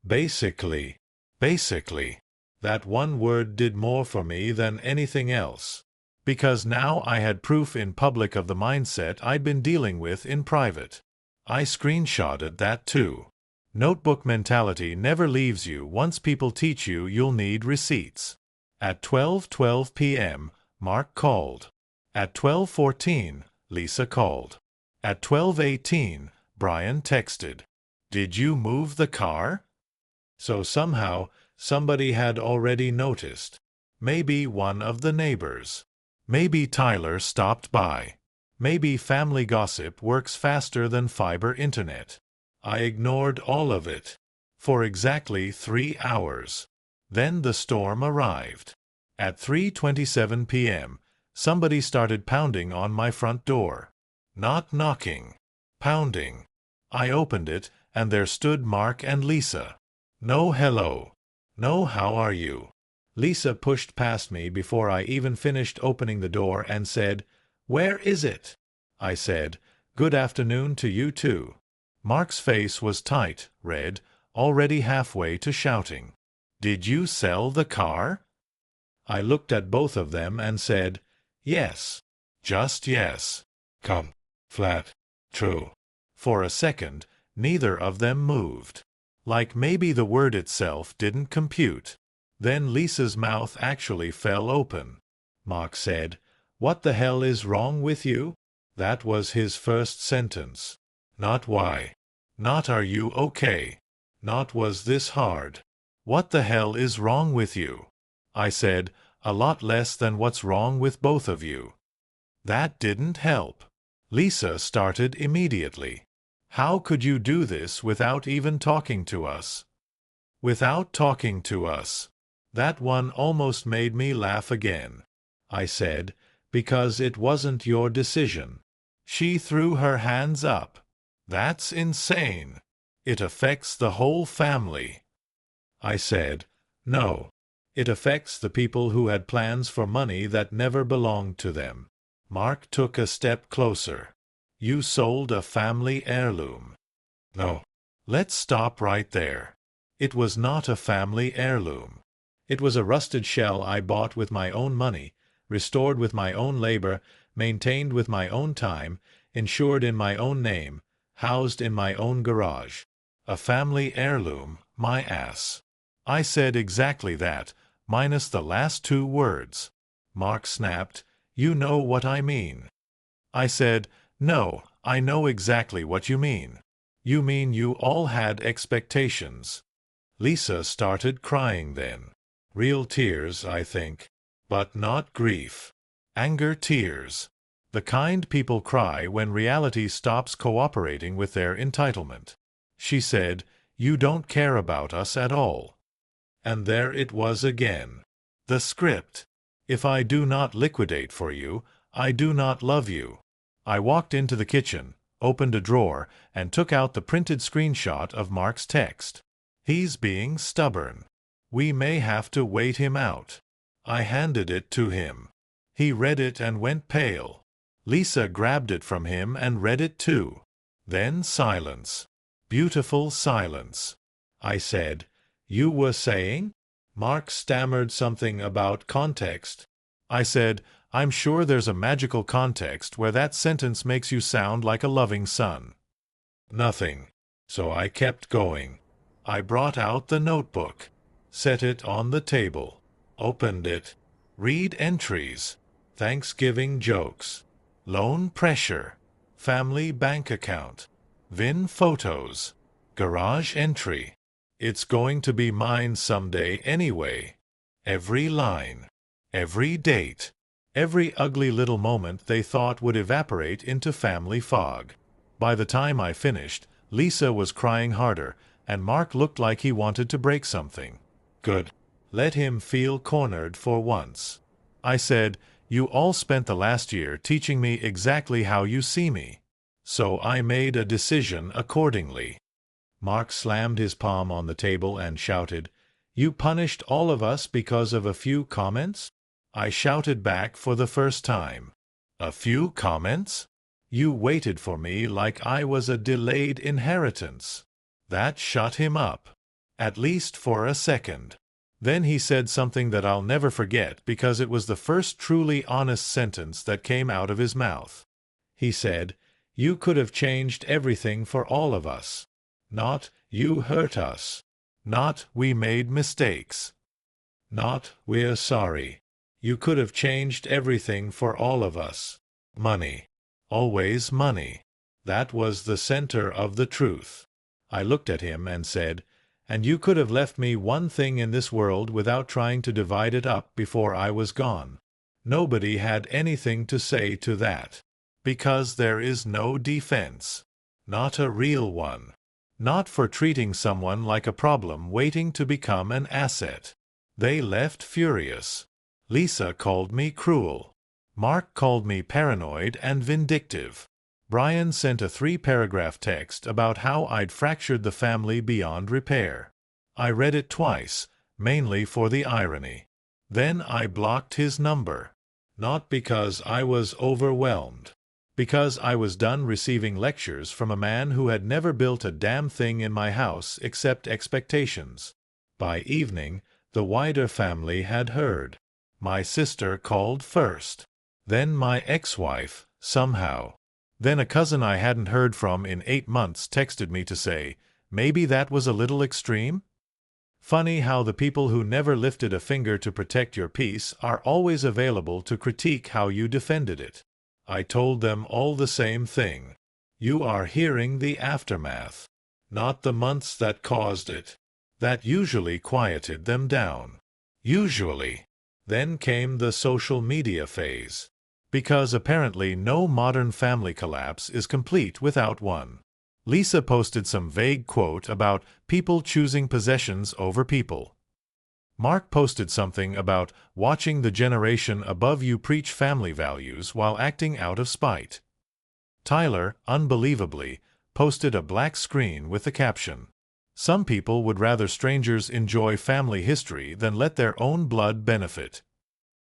Basically. That one word did more for me than anything else. Because now I had proof in public of the mindset I'd been dealing with in private. I screenshotted that too. Notebook mentality never leaves you once people teach you you'll need receipts. At 12:12 p.m., Mark called. At 12:14, Lisa called. At 12:18, Brian texted. Did you move the car? So somehow, somebody had already noticed. Maybe one of the neighbors. Maybe Tyler stopped by. Maybe family gossip works faster than fiber internet. I ignored all of it. For exactly 3 hours. Then the storm arrived. At 3:27 p.m., somebody started pounding on my front door. Not knocking. Pounding. I opened it, and there stood Mark and Lisa. No hello. No how are you. Lisa pushed past me before I even finished opening the door and said, "Where is it?" I said, "Good afternoon to you too." Mark's face was tight, red, already halfway to shouting. "Did you sell the car?" I looked at both of them and said, "Yes. Just yes. Come. Flat. True." For a second, neither of them moved. Like maybe the word itself didn't compute. Then Lisa's mouth actually fell open. Mark said, "What the hell is wrong with you?" That was his first sentence. Not why. Not are you okay. Not was this hard. What the hell is wrong with you? I said, "A lot less than what's wrong with both of you." That didn't help. Lisa started immediately. "How could you do this without even talking to us?" Without talking to us. That one almost made me laugh again. I said, "Because it wasn't your decision." She threw her hands up. "That's insane. It affects the whole family." I said, "No. It affects the people who had plans for money that never belonged to them." Mark took a step closer. "You sold a family heirloom." No. Let's stop right there. It was not a family heirloom. It was a rusted shell I bought with my own money, restored with my own labor, maintained with my own time, insured in my own name, housed in my own garage. A family heirloom, my ass. I said exactly that, minus the last two words. Mark snapped, "You know what I mean." I said, "No, I know exactly what you mean. You mean you all had expectations." Lisa started crying then. Real tears, I think. But not grief. Anger tears. The kind people cry when reality stops cooperating with their entitlement. She said, "You don't care about us at all." And there it was again. The script. "If I do not liquidate for you, I do not love you." I walked into the kitchen, opened a drawer, and took out the printed screenshot of Mark's text. "He's being stubborn. We may have to wait him out." I handed it to him. He read it and went pale. Lisa grabbed it from him and read it too. Then silence. Beautiful silence. I said, "You were saying?" Mark stammered something about context. I said, "I'm sure there's a magical context where that sentence makes you sound like a loving son." Nothing. So I kept going. I brought out the notebook, set it on the table, opened it. Read entries. Thanksgiving jokes. Loan pressure. Family bank account. VIN photos. Garage entry. It's going to be mine someday anyway. Every line. Every date. Every ugly little moment they thought would evaporate into family fog. By the time I finished, Lisa was crying harder, and Mark looked like he wanted to break something. Good. Let him feel cornered for once. I said, "You all spent the last year teaching me exactly how you see me." So I made a decision accordingly. Mark slammed his palm on the table and shouted, "You punished all of us because of a few comments?" I shouted back for the first time. "A few comments? You waited for me like I was a delayed inheritance." That shut him up. At least for a second. Then he said something that I'll never forget because it was the first truly honest sentence that came out of his mouth. He said, "You could have changed everything for all of us. Not, you hurt us. Not, we made mistakes. Not, we're sorry. You could have changed everything for all of us. Money. Always money." That was the center of the truth. I looked at him and said, "And you could have left me one thing in this world without trying to divide it up before I was gone." Nobody had anything to say to that. Because there is no defense. Not a real one. Not for treating someone like a problem waiting to become an asset. They left furious. Lisa called me cruel. Mark called me paranoid and vindictive. Brian sent a 3-paragraph text about how I'd fractured the family beyond repair. I read it twice, mainly for the irony. Then I blocked his number. Not because I was overwhelmed. Because I was done receiving lectures from a man who had never built a damn thing in my house except expectations. By evening, the wider family had heard. My sister called first. Then my ex-wife, somehow. Then a cousin I hadn't heard from in 8 months texted me to say, maybe that was a little extreme? Funny how the people who never lifted a finger to protect your peace are always available to critique how you defended it. I told them all the same thing. You are hearing the aftermath, not the months that caused it. That usually quieted them down. Usually. Then came the social media phase. Because apparently no modern family collapse is complete without one. Lisa posted some vague quote about people choosing possessions over people. Mark posted something about watching the generation above you preach family values while acting out of spite. Tyler, unbelievably, posted a black screen with the caption, "Some people would rather strangers enjoy family history than let their own blood benefit."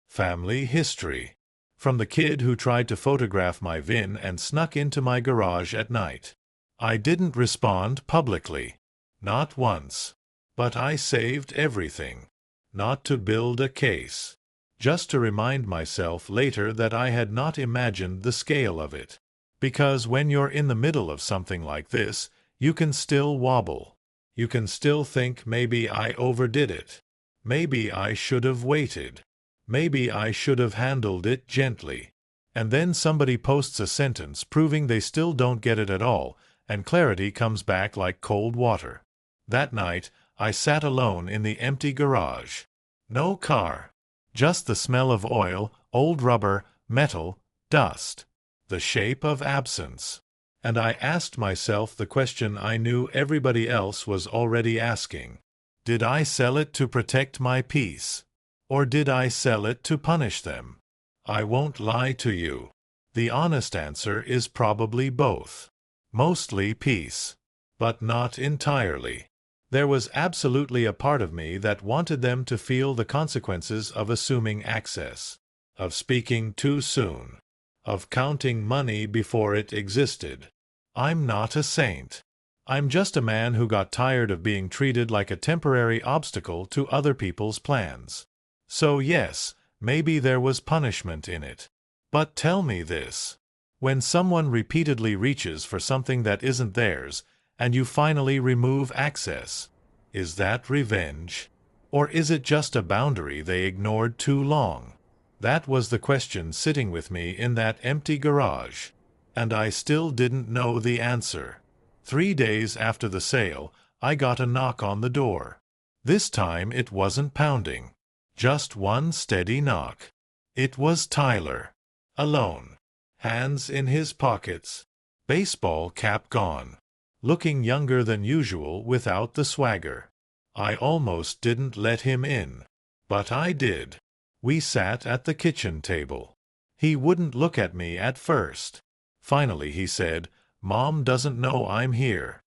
Family history. From the kid who tried to photograph my VIN and snuck into my garage at night. I didn't respond publicly. Not once. But I saved everything. Not to build a case. Just to remind myself later that I had not imagined the scale of it. Because when you're in the middle of something like this, you can still wobble. You can still think maybe I overdid it. Maybe I should have waited. Maybe I should have handled it gently. And then somebody posts a sentence proving they still don't get it at all, and clarity comes back like cold water. That night, I sat alone in the empty garage. No car. Just the smell of oil, old rubber, metal, dust. The shape of absence. And I asked myself the question I knew everybody else was already asking. Did I sell it to protect my peace? Or did I sell it to punish them? I won't lie to you. The honest answer is probably both. Mostly peace. But not entirely. There was absolutely a part of me that wanted them to feel the consequences of assuming access. Of speaking too soon. Of counting money before it existed. I'm not a saint. I'm just a man who got tired of being treated like a temporary obstacle to other people's plans. So yes, maybe there was punishment in it. But tell me this. When someone repeatedly reaches for something that isn't theirs, and you finally remove access, is that revenge? Or is it just a boundary they ignored too long? That was the question sitting with me in that empty garage. And I still didn't know the answer. 3 days after the sale, I got a knock on the door. This time it wasn't pounding. Just one steady knock. It was Tyler. Alone. Hands in his pockets. Baseball cap gone. Looking younger than usual without the swagger. I almost didn't let him in. But I did. We sat at the kitchen table. He wouldn't look at me at first. Finally he said, "Mom doesn't know I'm here."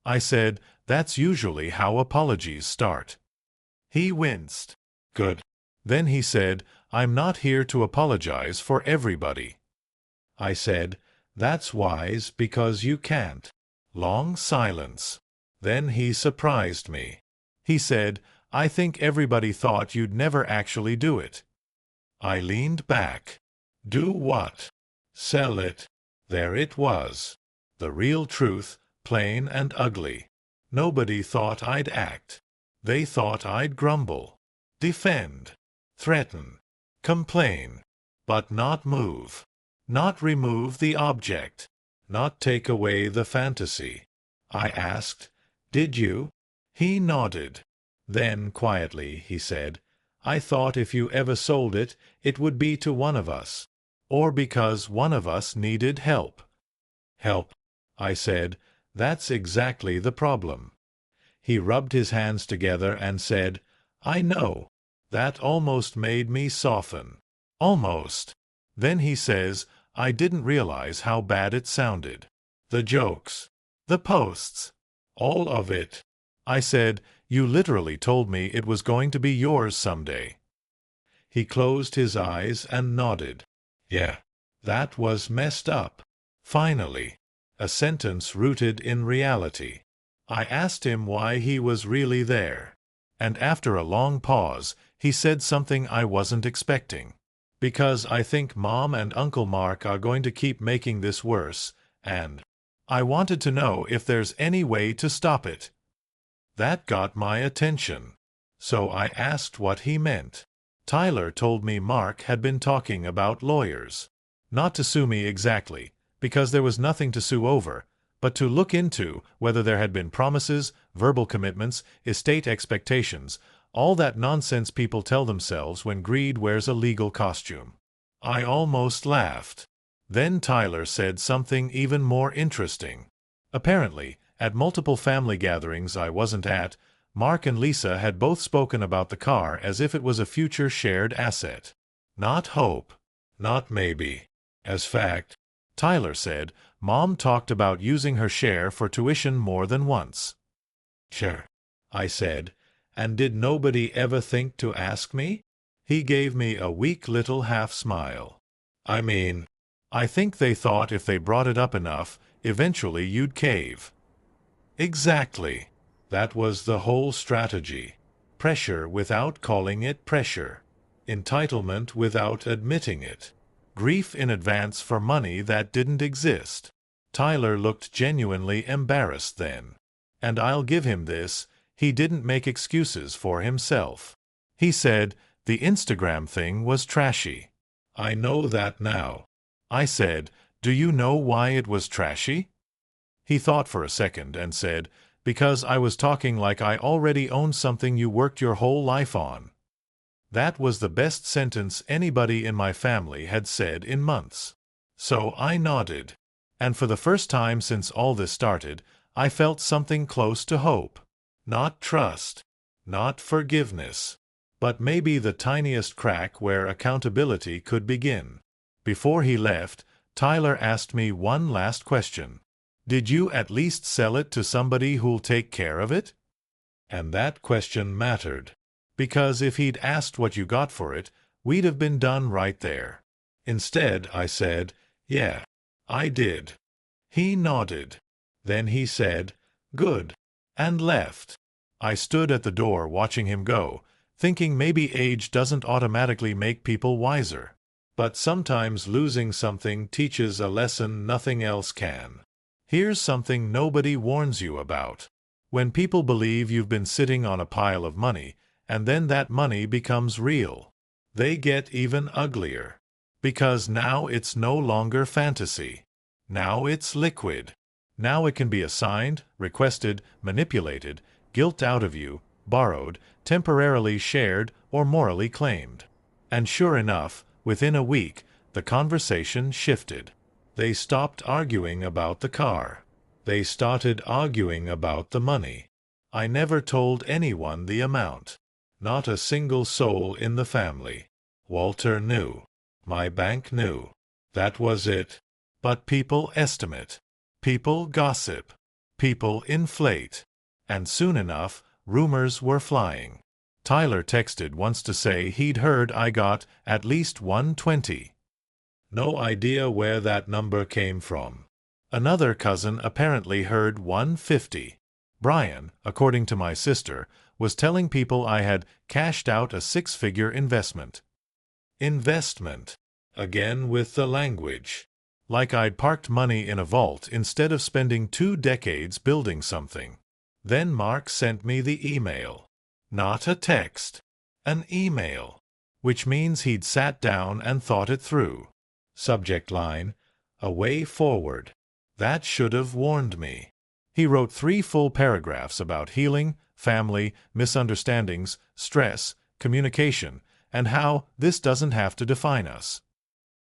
I said, "That's usually how apologies start." He winced. Good. Then he said, "I'm not here to apologize for everybody." I said, "That's wise because you can't." Long silence. Then he surprised me. He said, "I think everybody thought you'd never actually do it." I leaned back. Do what? Sell it. There it was. The real truth, plain and ugly. Nobody thought I'd act. They thought I'd grumble. Defend. Threaten. Complain. But not move. Not remove the object. Not take away the fantasy. I asked, "Did you?" He nodded. Then, quietly, he said, "I thought if you ever sold it, it would be to one of us. Or because one of us needed help." "Help," I said, "that's exactly the problem." He rubbed his hands together and said, "I know." That almost made me soften. Almost. Then he says, I didn't realize how bad it sounded. The jokes. The posts. All of it. I said, "You literally told me it was going to be yours someday." He closed his eyes and nodded. Yeah, that was messed up. Finally, a sentence rooted in reality. I asked him why he was really there. And after a long pause, he said something I wasn't expecting. "Because I think Mom and Uncle Mark are going to keep making this worse, and I wanted to know if there's any way to stop it." That got my attention. So I asked what he meant. Tyler told me Mark had been talking about lawyers. Not to sue me exactly, because there was nothing to sue over, but to look into whether there had been promises, verbal commitments, estate expectations, all that nonsense people tell themselves when greed wears a legal costume. I almost laughed. Then Tyler said something even more interesting. Apparently, at multiple family gatherings I wasn't at, Mark and Lisa had both spoken about the car as if it was a future shared asset. Not hope. Not maybe. As fact. Tyler said Mom talked about using her share for tuition more than once. Sure, I said, and did nobody ever think to ask me? He gave me a weak little half-smile. I mean, I think they thought if they brought it up enough, eventually you'd cave. Exactly. That was the whole strategy. Pressure without calling it pressure. Entitlement without admitting it. Grief in advance for money that didn't exist. Tyler looked genuinely embarrassed then. And I'll give him this, he didn't make excuses for himself. He said, "The Instagram thing was trashy." I know that now. I said, "Do you know why it was trashy?" He thought for a second and said, "Because I was talking like I already owned something you worked your whole life on." That was the best sentence anybody in my family had said in months. So I nodded. And for the first time since all this started, I felt something close to hope. Not trust. Not forgiveness. But maybe the tiniest crack where accountability could begin. Before he left, Tyler asked me one last question. "Did you at least sell it to somebody who'll take care of it?" And that question mattered. Because if he'd asked what you got for it, we'd have been done right there. Instead, I said, "Yeah, I did." He nodded. Then he said, "Good," and left. I stood at the door watching him go, thinking maybe age doesn't automatically make people wiser. But sometimes losing something teaches a lesson nothing else can. Here's something nobody warns you about. When people believe you've been sitting on a pile of money, and then that money becomes real, they get even uglier. Because now it's no longer fantasy. Now it's liquid. Now it can be assigned, requested, manipulated, guilt out of you, borrowed, temporarily shared, or morally claimed. And sure enough, within a week, the conversation shifted. They stopped arguing about the car. They started arguing about the money. I never told anyone the amount. Not a single soul in the family. Walter knew. My bank knew. That was it. But people estimate. People gossip. People inflate. And soon enough, rumors were flying. Tyler texted once to say he'd heard I got at least 120. No idea where that number came from. Another cousin apparently heard 150. Brian, according to my sister, was telling people I had cashed out a six-figure investment. Investment. Again with the language. Like I'd parked money in a vault instead of spending 2 decades building something. Then Mark sent me the email. Not a text. An email. Which means he'd sat down and thought it through. Subject line, "A way forward." That should have warned me. He wrote 3 full paragraphs about healing, family, misunderstandings, stress, communication, and how this doesn't have to define us.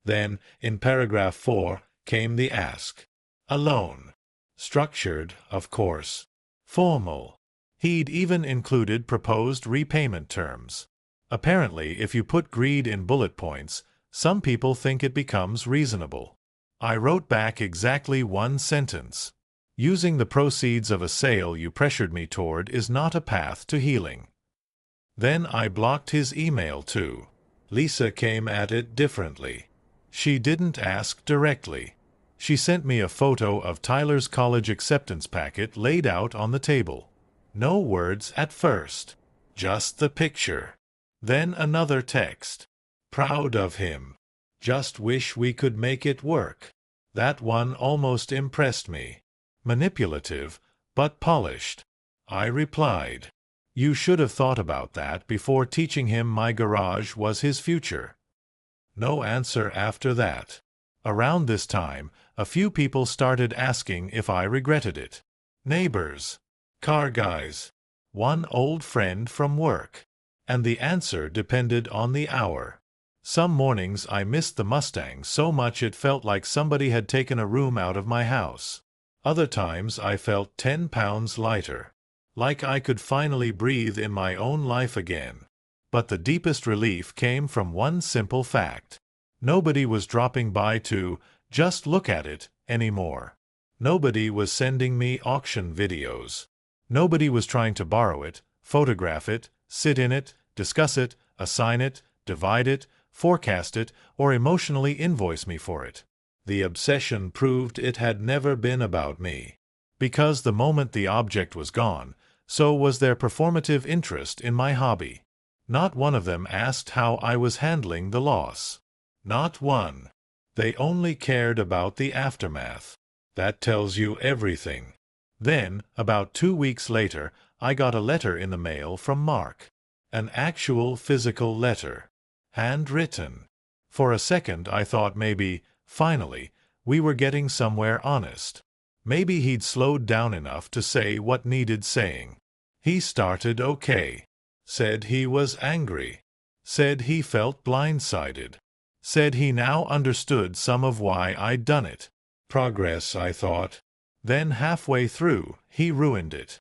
Then, in paragraph 4, came the ask. Alone. Structured, of course. Formal. He'd even included proposed repayment terms. Apparently, if you put greed in bullet points, some people think it becomes reasonable. I wrote back exactly one sentence. Using the proceeds of a sale you pressured me toward is not a path to healing. Then I blocked his email too. Lisa came at it differently. She didn't ask directly. She sent me a photo of Tyler's college acceptance packet laid out on the table. No words at first. Just the picture. Then another text. Proud of him. Just wish we could make it work. That one almost impressed me. Manipulative, but polished. I replied, "You should have thought about that before teaching him my garage was his future." No answer after that. Around this time, a few people started asking if I regretted it. Neighbors, car guys, one old friend from work. And the answer depended on the hour. Some mornings I missed the Mustang so much it felt like somebody had taken a room out of my house. Other times I felt 10 pounds lighter. Like I could finally breathe in my own life again. But the deepest relief came from one simple fact. Nobody was dropping by to just look at it anymore. Nobody was sending me auction videos. Nobody was trying to borrow it, photograph it, sit in it, discuss it, assign it, divide it, forecast it, or emotionally invoice me for it. The obsession proved it had never been about me. Because the moment the object was gone, so was their performative interest in my hobby. Not one of them asked how I was handling the loss. Not one. They only cared about the aftermath. That tells you everything. Then, about 2 weeks later, I got a letter in the mail from Mark. An actual physical letter. Handwritten. For a second I thought maybe, finally, we were getting somewhere honest. Maybe he'd slowed down enough to say what needed saying. He started okay. Said he was angry. Said he felt blindsided. Said he now understood some of why I'd done it. Progress, I thought. Then halfway through, he ruined it.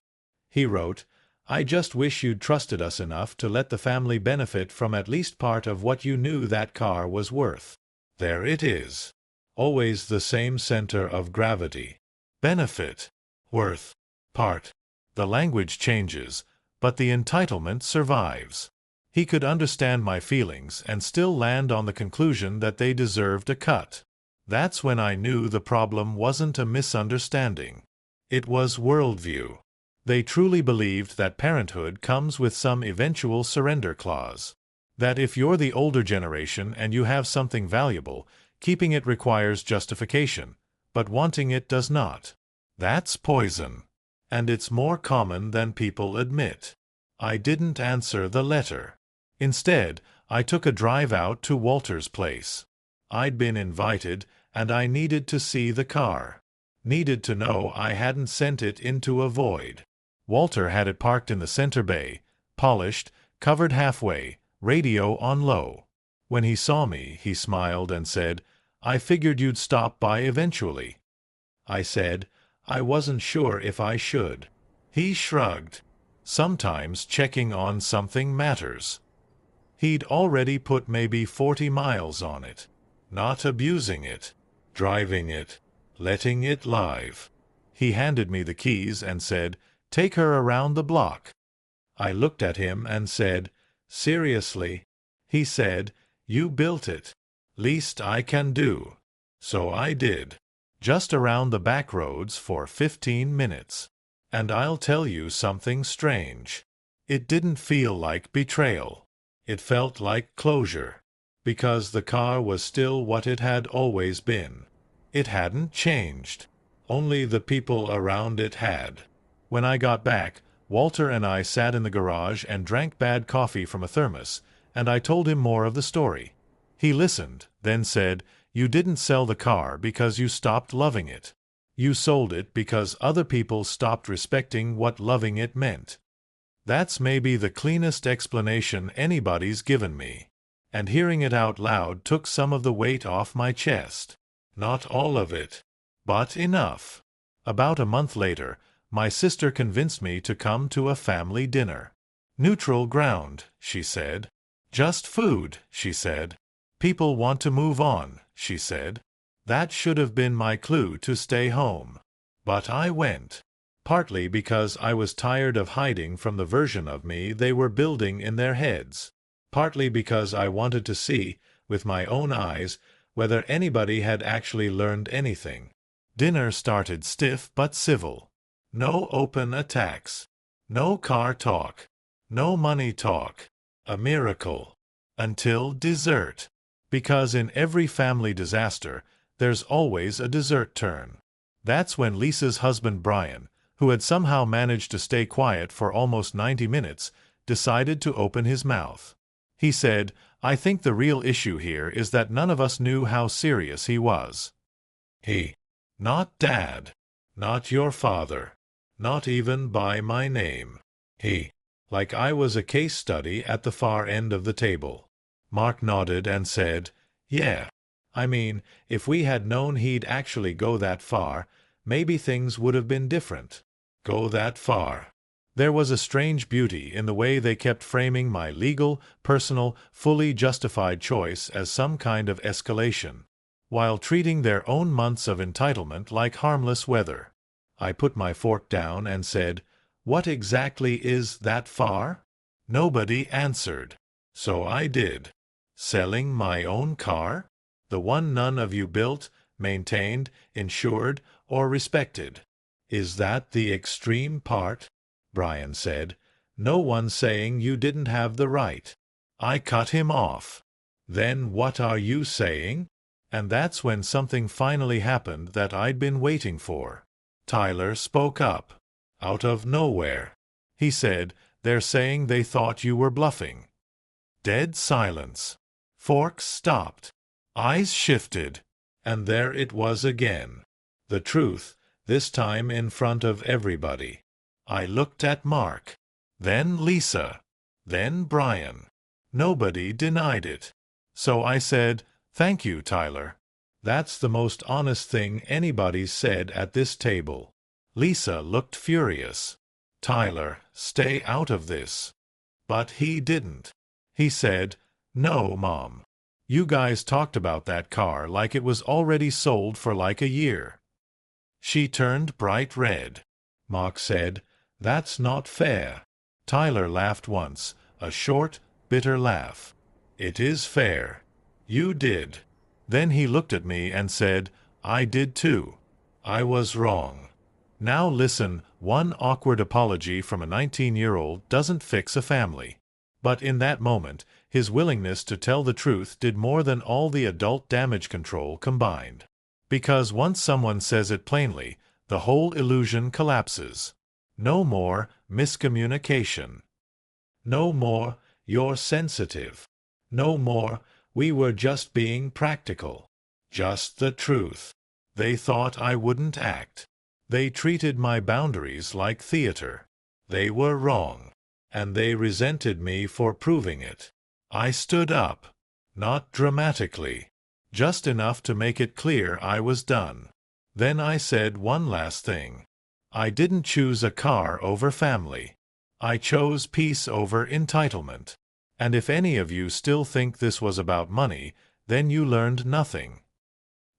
He wrote, "I just wish you'd trusted us enough to let the family benefit from at least part of what you knew that car was worth." There it is. Always the same center of gravity. Benefit. Worth. Part. The language changes, but the entitlement survives. He could understand my feelings and still land on the conclusion that they deserved a cut. That's when I knew the problem wasn't a misunderstanding. It was worldview. They truly believed that parenthood comes with some eventual surrender clause. That if you're the older generation and you have something valuable, keeping it requires justification, but wanting it does not. That's poison. And it's more common than people admit. I didn't answer the letter. Instead, I took a drive out to Walter's place. I'd been invited, and I needed to see the car. Needed to know I hadn't sent it into a void. Walter had it parked in the center bay, polished, covered halfway, radio on low. When he saw me, he smiled and said, "I figured you'd stop by eventually." I said, "I wasn't sure if I should." He shrugged. Sometimes checking on something matters. He'd already put maybe 40 miles on it. Not abusing it. Driving it. Letting it live. He handed me the keys and said, "Take her around the block." I looked at him and said, "Seriously?" He said, "You built it. Least I can do." So I did. Just around the back roads for 15 minutes. And I'll tell you something strange. It didn't feel like betrayal. It felt like closure. Because the car was still what it had always been. It hadn't changed. Only the people around it had. When I got back, Walter and I sat in the garage and drank bad coffee from a thermos, and I told him more of the story. He listened, then said, "You didn't sell the car because you stopped loving it. You sold it because other people stopped respecting what loving it meant." That's maybe the cleanest explanation anybody's given me. And hearing it out loud took some of the weight off my chest. Not all of it, but enough. About a month later, my sister convinced me to come to a family dinner. "Neutral ground," she said. "Just food," she said. "People want to move on," she said. That should have been my clue to stay home. But I went. Partly because I was tired of hiding from the version of me they were building in their heads. Partly because I wanted to see, with my own eyes, whether anybody had actually learned anything. Dinner started stiff but civil. No open attacks. No car talk. No money talk. A miracle. Until dessert. Because in every family disaster, there's always a dessert turn. That's when Lisa's husband Brian, who had somehow managed to stay quiet for almost 90 minutes, decided to open his mouth. He said, "I think the real issue here is that none of us knew how serious he was." He. Not Dad. Not your father. Not even by my name. He. Like I was a case study at the far end of the table. Mark nodded and said, "Yeah. I mean, if we had known he'd actually go that far, maybe things would have been different." Go that far. There was a strange beauty in the way they kept framing my legal, personal, fully justified choice as some kind of escalation, while treating their own months of entitlement like harmless weather. I put my fork down and said, "What exactly is that far?" Nobody answered. So I did. Selling my own car? The one none of you built, maintained, insured, or respected. Is that the extreme part? Brian said. No one's saying you didn't have the right. I cut him off. Then what are you saying? And that's when something finally happened that I'd been waiting for. Tyler spoke up. Out of nowhere. He said, "They're saying they thought you were bluffing." Dead silence. Forks stopped. Eyes shifted. And there it was again. The truth, this time in front of everybody. I looked at Mark. Then Lisa. Then Brian. Nobody denied it. So I said, "Thank you, Tyler. That's the most honest thing anybody's said at this table." Lisa looked furious. "Tyler, stay out of this." But he didn't. He said, "No, Mom. You guys talked about that car like it was already sold for like a year." She turned bright red. Mark said, "That's not fair." Tyler laughed once, a short, bitter laugh. "It is fair. You did." Then he looked at me and said, "I did too. I was wrong." Now listen, one awkward apology from a 19-year-old doesn't fix a family. But in that moment, his willingness to tell the truth did more than all the adult damage control combined. Because once someone says it plainly, the whole illusion collapses. No more miscommunication. No more, "You're sensitive." No more, "We were just being practical." Just the truth. They thought I wouldn't act. They treated my boundaries like theater. They were wrong. And they resented me for proving it. I stood up. Not dramatically. Just enough to make it clear I was done. Then I said one last thing. I didn't choose a car over family. I chose peace over entitlement. And if any of you still think this was about money, then you learned nothing.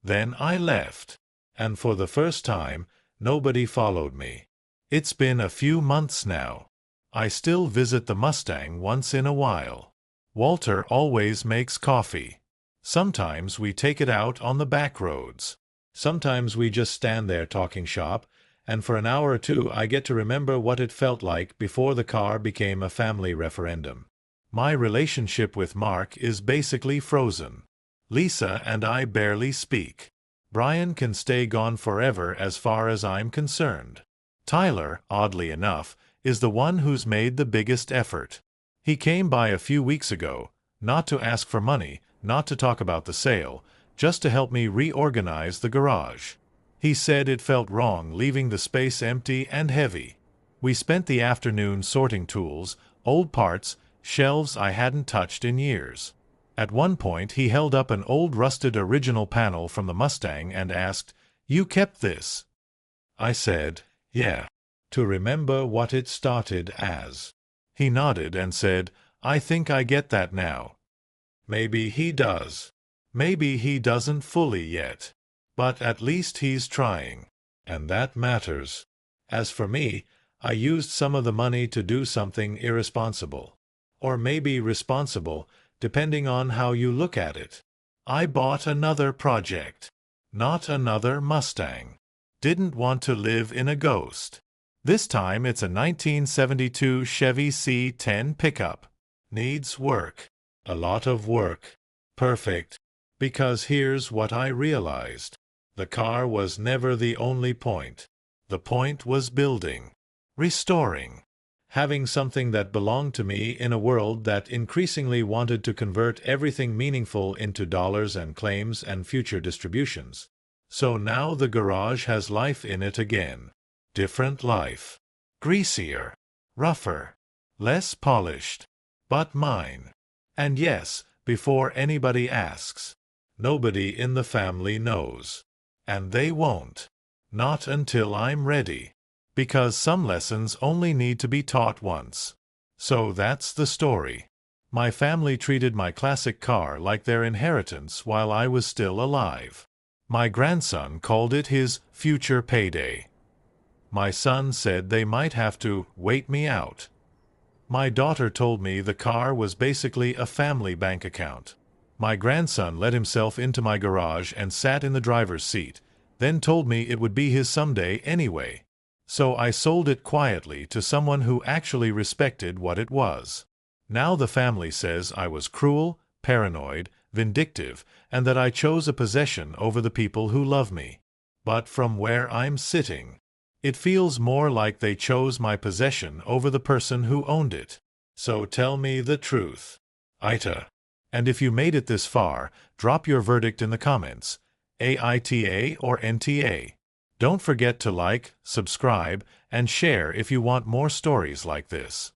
Then I left. And for the first time, nobody followed me. It's been a few months now. I still visit the Mustang once in a while. Walter always makes coffee. Sometimes we take it out on the back roads. Sometimes we just stand there talking shop, and for an hour or two I get to remember what it felt like before the car became a family referendum. My relationship with Mark is basically frozen. Lisa and I barely speak. Brian can stay gone forever as far as I'm concerned. Tyler, oddly enough, is the one who's made the biggest effort. He came by a few weeks ago, not to ask for money, not to talk about the sale, just to help me reorganize the garage. He said it felt wrong leaving the space empty and heavy. We spent the afternoon sorting tools, old parts, shelves I hadn't touched in years. At one point he held up an old rusted original panel from the Mustang and asked, "You kept this?" I said, "Yeah. To remember what it started as." He nodded and said, "I think I get that now." Maybe he does. Maybe he doesn't fully yet. But at least he's trying, and that matters. As for me, I used some of the money to do something irresponsible. Or maybe responsible, depending on how you look at it. I bought another project. Not another Mustang. Didn't want to live in a ghost. This time it's a 1972 Chevy C10 pickup. Needs work. A lot of work. Perfect. Because here's what I realized. The car was never the only point. The point was building. Restoring. Having something that belonged to me in a world that increasingly wanted to convert everything meaningful into dollars and claims and future distributions. So now the garage has life in it again. Different life. Greasier. Rougher. Less polished. But mine. And yes, before anybody asks. Nobody in the family knows. And they won't. Not until I'm ready. Because some lessons only need to be taught once. So that's the story. My family treated my classic car like their inheritance while I was still alive. My grandson called it his future payday. My son said they might have to wait me out. My daughter told me the car was basically a family bank account. My grandson let himself into my garage and sat in the driver's seat, then told me it would be his someday anyway. So I sold it quietly to someone who actually respected what it was. Now the family says I was cruel, paranoid, vindictive, and that I chose a possession over the people who love me. But from where I'm sitting, it feels more like they chose my possession over the person who owned it. So tell me the truth. AITA. And if you made it this far, drop your verdict in the comments. AITA or NTA. Don't forget to like, subscribe, and share if you want more stories like this.